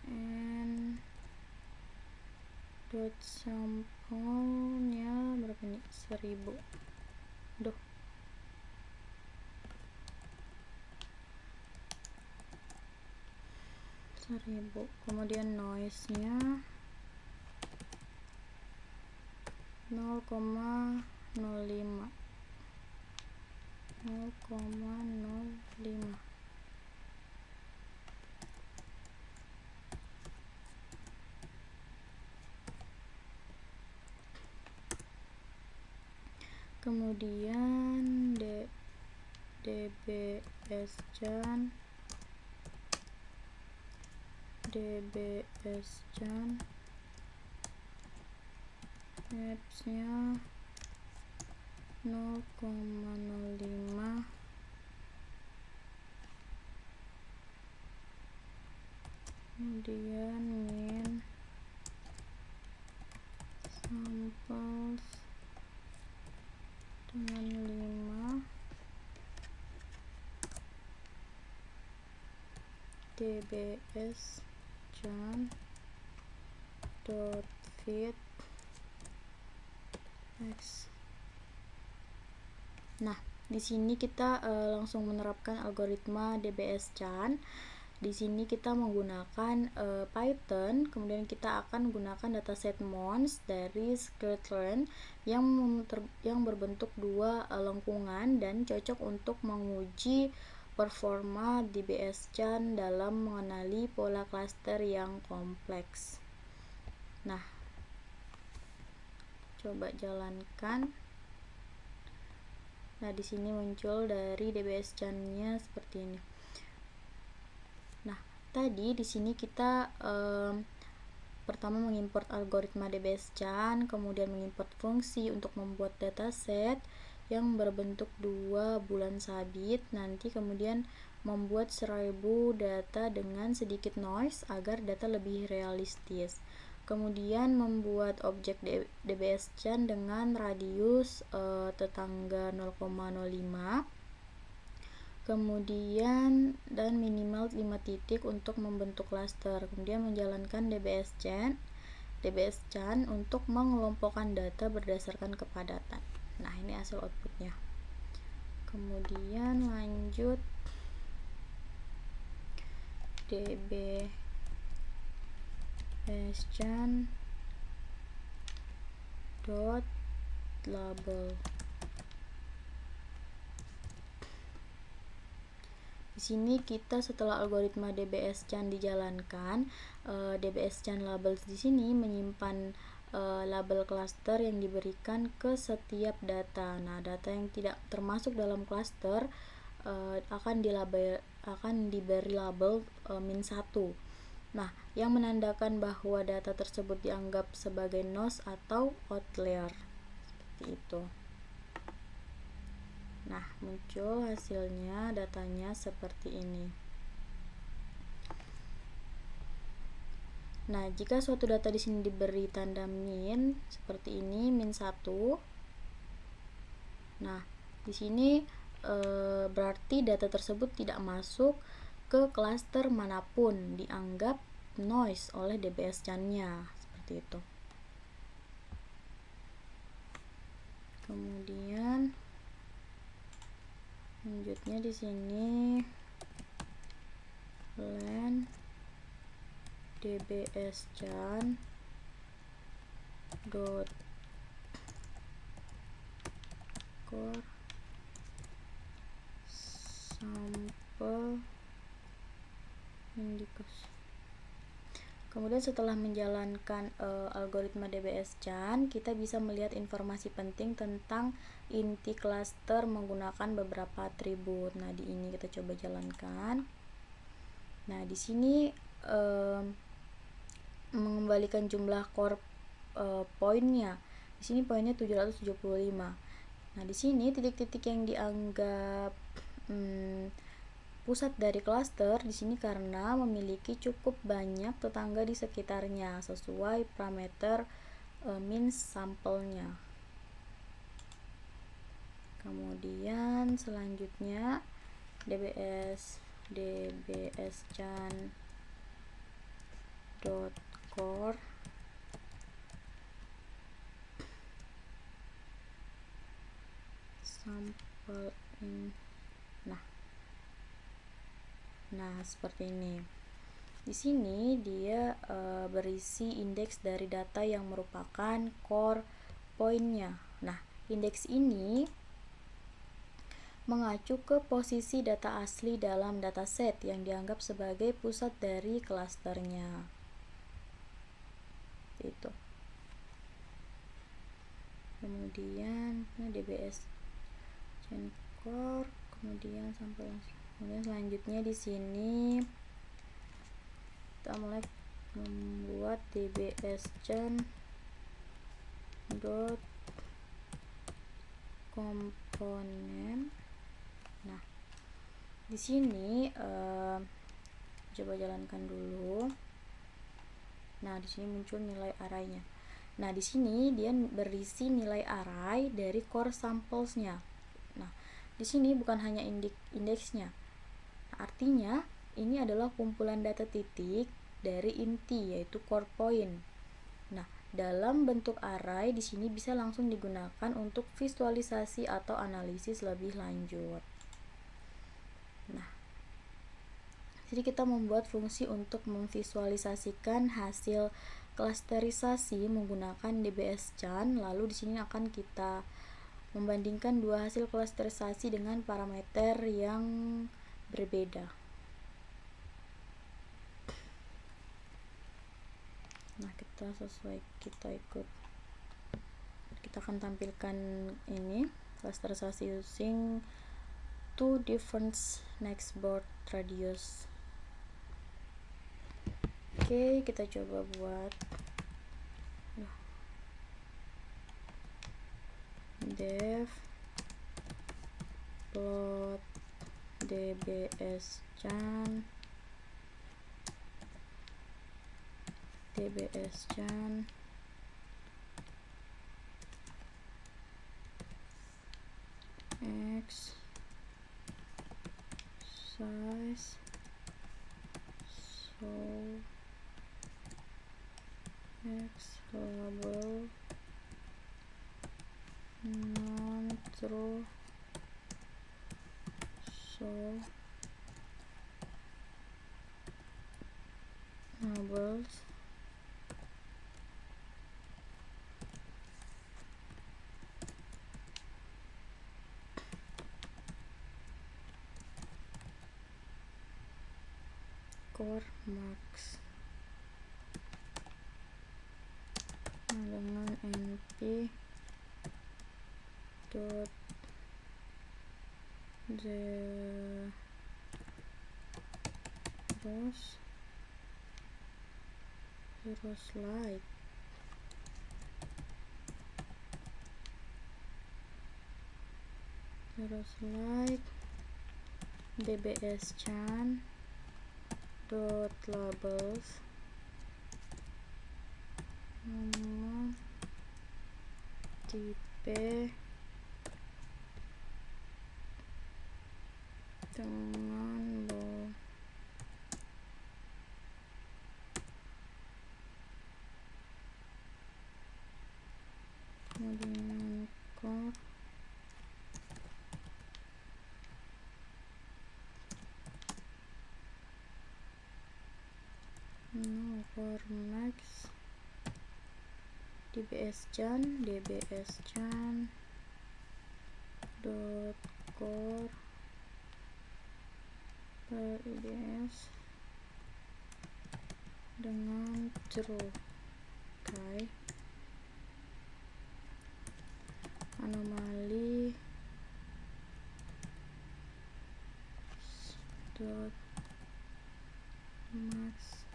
and dot sampelnya berapa nih? 1000. Duh. Kemudian noise-nya 0,05. Kemudian DBS Chan apps-nya 0,05. Kemudian min samples dengan 5, DBS Chan dot fit x. Nah, di sini kita langsung menerapkan algoritma DBS Chan. Di sini kita menggunakan Python, kemudian kita akan menggunakan dataset mons dari scikit-learn yang berbentuk dua lengkungan dan cocok untuk menguji performa DBS Chan dalam mengenali pola klaster yang kompleks. Nah, coba jalankan. Nah, di sini muncul dari DBS Chan-nya seperti ini. Nah, tadi di sini kita pertama mengimport algoritma DBS Chan, kemudian mengimport fungsi untuk membuat dataset yang berbentuk dua bulan sabit, nanti kemudian membuat 1000 data dengan sedikit noise agar data lebih realistis. Kemudian membuat objek DBS Chan dengan radius tetangga 0,05. Kemudian dan minimal 5 titik untuk membentuk klaster. Kemudian menjalankan DBS Chan untuk mengelompokkan data berdasarkan kepadatan. Nah, ini hasil outputnya. Kemudian lanjut DBS Chan dot label. Di sini kita setelah algoritma DBS-Chan dijalankan, DBS-Chan labels di sini menyimpan label cluster yang diberikan ke setiap data. Nah, data yang tidak termasuk dalam cluster akan diberi label -1. Nah, yang menandakan bahwa data tersebut dianggap sebagai noise atau outlier. Seperti itu. Nah, muncul hasilnya, datanya seperti ini. Nah, jika suatu data di sini diberi tanda min seperti ini, -1. Nah, di sini berarti data tersebut tidak masuk ke klaster manapun, dianggap noise oleh DBS-Chan-nya, seperti itu. Kemudian selanjutnya di sini len DBS-Chan dot core sampel indicus. Kemudian setelah menjalankan algoritma DBS-Chan, kita bisa melihat informasi penting tentang inti cluster menggunakan beberapa atribut. Nah, di ini kita coba jalankan. Nah, di sini mengembalikan jumlah core poinnya. Di sini poinnya 775. Nah, di sini titik-titik yang dianggap pusat dari klaster di sini karena memiliki cukup banyak tetangga di sekitarnya sesuai parameter min sampelnya. Kemudian selanjutnya DBS-Chan dot core sampel in. Nah, seperti ini. Di sini dia berisi indeks dari data yang merupakan core poinnya. Nah, indeks ini mengacu ke posisi data asli dalam dataset yang dianggap sebagai pusat dari klasternya. Itu. Kemudian DBS Chan core, kemudian sampel. Kemudian selanjutnya di sini kita mulai membuat DBS-Chan dot komponen. Nah, di sini coba jalankan dulu. Nah, di sini muncul nilai arraynya. Nah, di sini dia berisi nilai array dari core samples-nya. Nah, di sini bukan hanya indeksnya. Artinya, ini adalah kumpulan data titik dari inti, yaitu core point. Nah, dalam bentuk array di sini bisa langsung digunakan untuk visualisasi atau analisis lebih lanjut. Nah, jadi kita membuat fungsi untuk memvisualisasikan hasil klasterisasi menggunakan DBS-Chan. Lalu di sini akan kita membandingkan dua hasil klasterisasi dengan parameter yang berbeda. Nah, kita akan tampilkan ini klasterisasi using two different next board radius. Oke, kita coba buat dev plot DBS-Chan x size so x label non true so labels core max. Nah, dengan np dot zeros dbs-chan dot labels nomor tipe dengan kemudian core core max dbs-chan dot core per IDS dengan true. Okay. Anomali dot max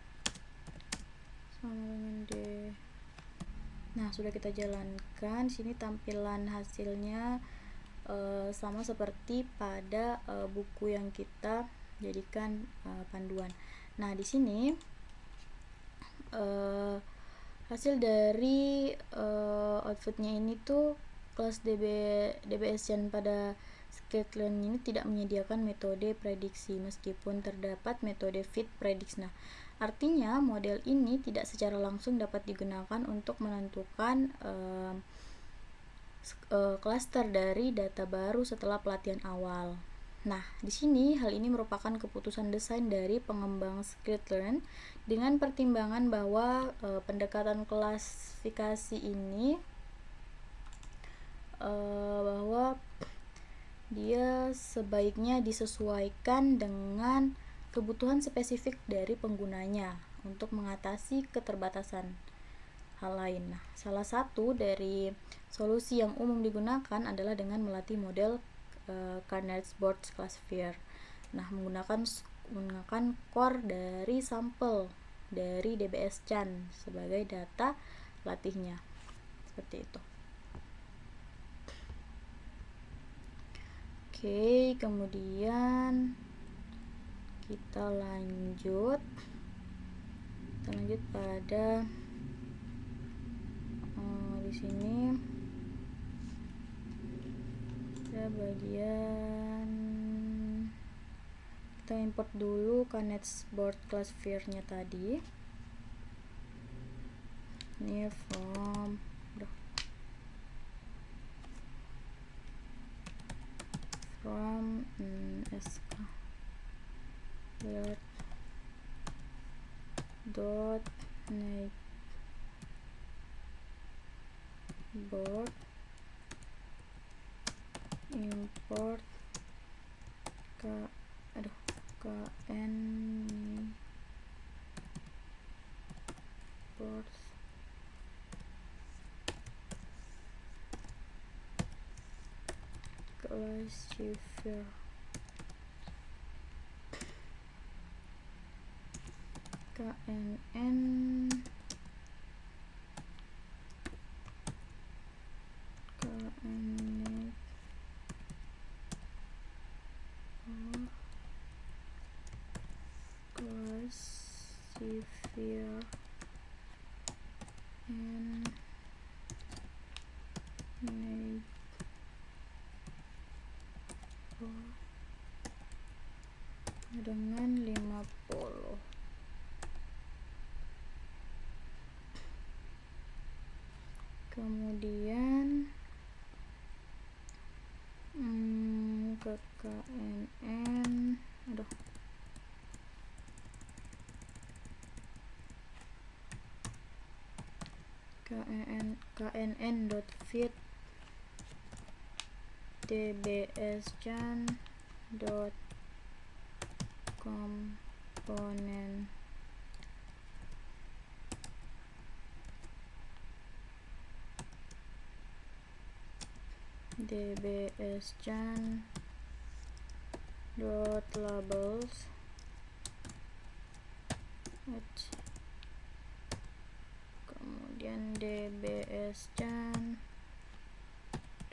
sama dengan D. Nah, sudah kita jalankan. Sini tampilan hasilnya sama seperti pada buku yang kita jadikan panduan. Nah, di sini hasil dari outputnya ini tuh kelas dbs-chan pada scikit-learn ini tidak menyediakan metode prediksi meskipun terdapat metode fit prediksi. Nah, artinya model ini tidak secara langsung dapat digunakan untuk menentukan klaster dari data baru setelah pelatihan awal. Nah, di sini hal ini merupakan keputusan desain dari pengembang scikit-learn dengan pertimbangan bahwa pendekatan klasifikasi ini bahwa dia sebaiknya disesuaikan dengan kebutuhan spesifik dari penggunanya untuk mengatasi keterbatasan hal lain. Nah, salah satu dari solusi yang umum digunakan adalah dengan melatih model Carnets Board Classifier. Nah, menggunakan core dari sampel dari dbs-chan sebagai data latihnya. Seperti itu. Oke, kemudian kita lanjut pada di sini ada bagian kita import dulu Carnets Board Classifier-nya tadi. Ini from sk dot make board import kn board classifier knn classifier and make dengan 50. Kemudian ke knn knn.fit dbs-chan.com komponen dbschan dot labels kemudian dbschan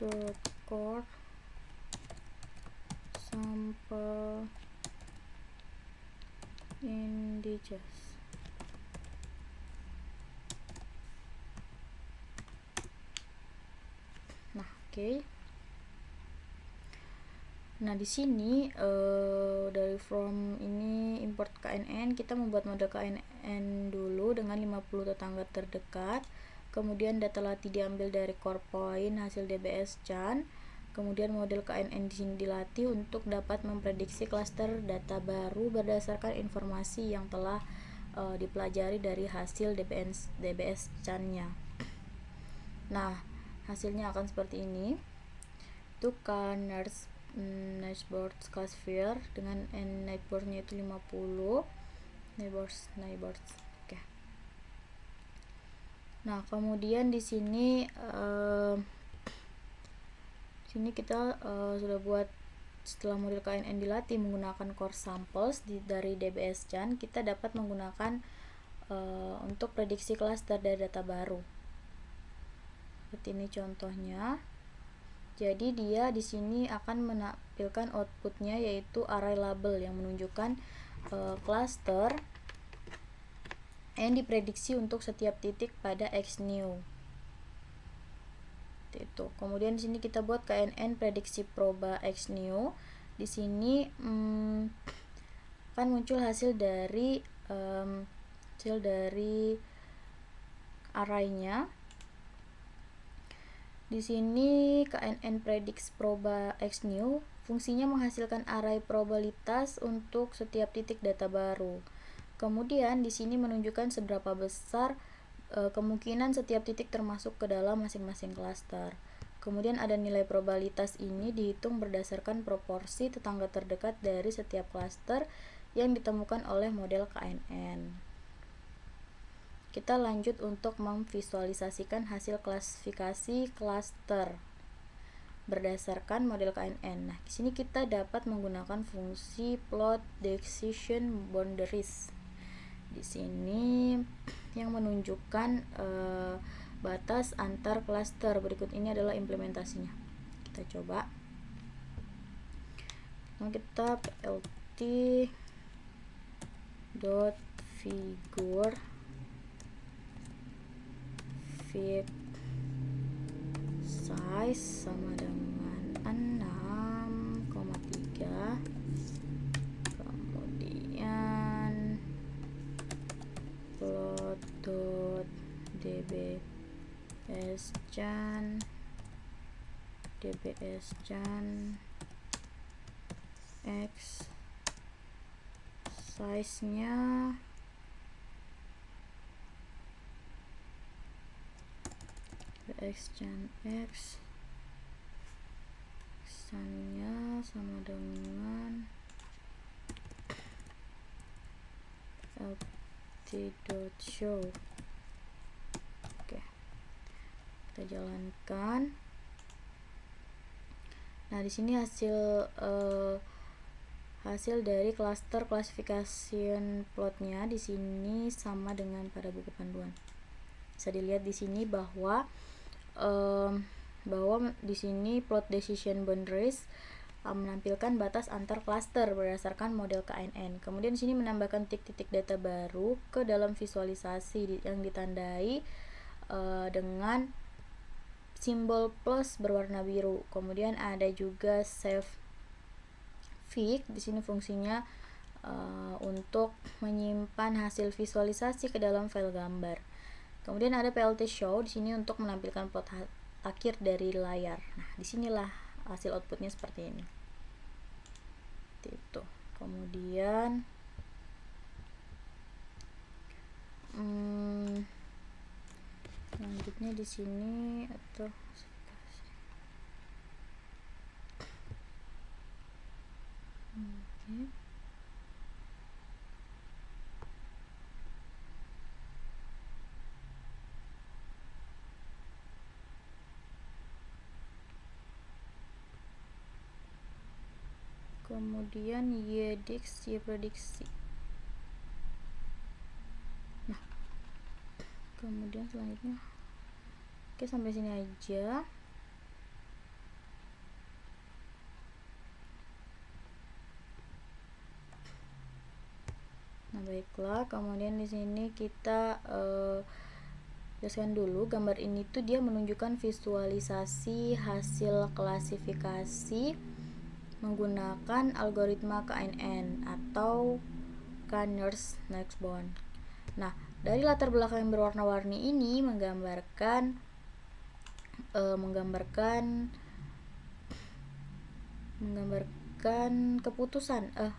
dot core sample integers. Nah, oke. Nah, di sini dari from ini import KNN, kita membuat model KNN dulu dengan 50 tetangga terdekat. Kemudian data latih diambil dari core point hasil dbschan. Kemudian model KNN di sini dilatih untuk dapat memprediksi klaster data baru berdasarkan informasi yang telah dipelajari dari hasil dbschan-nya. Nah, hasilnya akan seperti ini. Itu kan neighbors classifier dengan neighbors-nya itu 50 neighbors. Oke. Nah, kemudian di sini kita sudah buat setelah model KNN dilatih menggunakan core samples dari dbschan, kita dapat menggunakan untuk prediksi klaster dari data baru. Seperti ini contohnya. Jadi dia di sini akan menampilkan outputnya yaitu array label yang menunjukkan cluster yang diprediksi untuk setiap titik pada x new. Itu. Kemudian di sini kita buat KNN prediksi proba x new. Di sini akan muncul hasil dari array-nya. Di sini KNN prediksi proba x new fungsinya menghasilkan array probabilitas untuk setiap titik data baru. Kemudian di sini menunjukkan seberapa besar kemungkinan setiap titik termasuk ke dalam masing-masing klaster. Kemudian ada nilai probabilitas ini dihitung berdasarkan proporsi tetangga terdekat dari setiap klaster yang ditemukan oleh model KNN. Kita lanjut untuk memvisualisasikan hasil klasifikasi klaster berdasarkan model KNN. Nah, di sini kita dapat menggunakan fungsi plot decision boundaries. Di sini yang menunjukkan batas antar klaster. Berikut ini adalah implementasinya. Kita coba. Nah, kita plt dot figure fit size sama dengan 6,3. Kemudian plot dot dbschan x size nya dbschan x nya sama dengan lt.show. Oke, kita jalankan. Nah, di sini hasil dari cluster classification plotnya di sini sama dengan pada buku panduan. Bisa dilihat di sini bahwa di sini plot decision boundaries menampilkan batas antar klaster berdasarkan model KNN. Kemudian di sini menambahkan titik-titik data baru ke dalam visualisasi yang ditandai dengan simbol plus berwarna biru. Kemudian ada juga save fig. Di sini fungsinya untuk menyimpan hasil visualisasi ke dalam file gambar. Kemudian ada plt show di sini untuk menampilkan plot akhir dari layar. Nah, disinilah hasil outputnya seperti ini. Itu. Kemudian selanjutnya di sini atau kemudian Y prediksi. Nah, kemudian selanjutnya, oke, sampai sini aja. Nah, baiklah, kemudian di sini kita jelaskan dulu, gambar ini tuh dia menunjukkan visualisasi hasil klasifikasi menggunakan algoritma KNN atau K-Nernst-Next-Bond. Nah, dari latar belakang yang berwarna-warni ini menggambarkan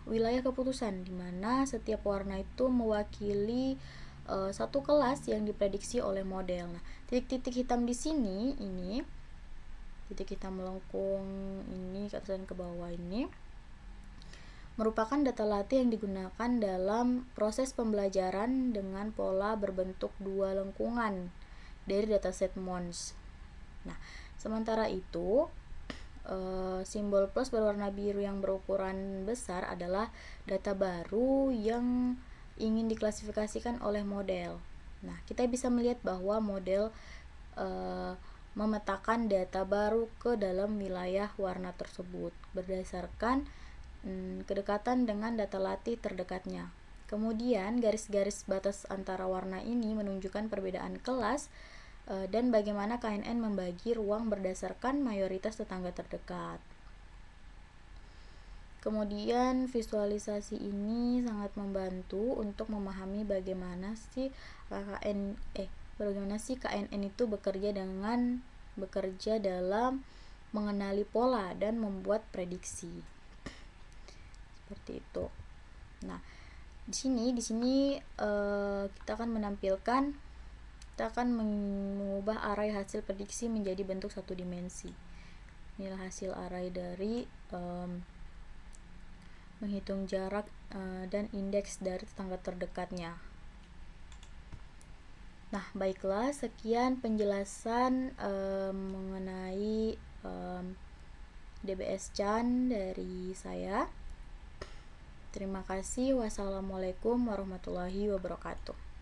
wilayah keputusan, di mana setiap warna itu mewakili satu kelas yang diprediksi oleh model. Nah, titik-titik hitam di sini, ini titik hitam melengkung ini ke atas dan ke bawah ini merupakan data latih yang digunakan dalam proses pembelajaran dengan pola berbentuk dua lengkungan dari dataset Mons. Nah, sementara itu simbol plus berwarna biru yang berukuran besar adalah data baru yang ingin diklasifikasikan oleh model. Nah, kita bisa melihat bahwa model memetakan data baru ke dalam wilayah warna tersebut berdasarkan kedekatan dengan data latih terdekatnya. Kemudian garis-garis batas antara warna ini menunjukkan perbedaan kelas dan bagaimana KNN membagi ruang berdasarkan mayoritas tetangga terdekat. Kemudian visualisasi ini sangat membantu untuk memahami bagaimana sih KNN itu bekerja dalam mengenali pola dan membuat prediksi. Seperti itu. Nah, di sini kita akan mengubah array hasil prediksi menjadi bentuk satu dimensi. Inilah hasil array dari menghitung jarak dan indeks dari tetangga terdekatnya. Nah, baiklah, sekian penjelasan mengenai DBS Chan dari saya. Terima kasih. Wassalamualaikum warahmatullahi wabarakatuh.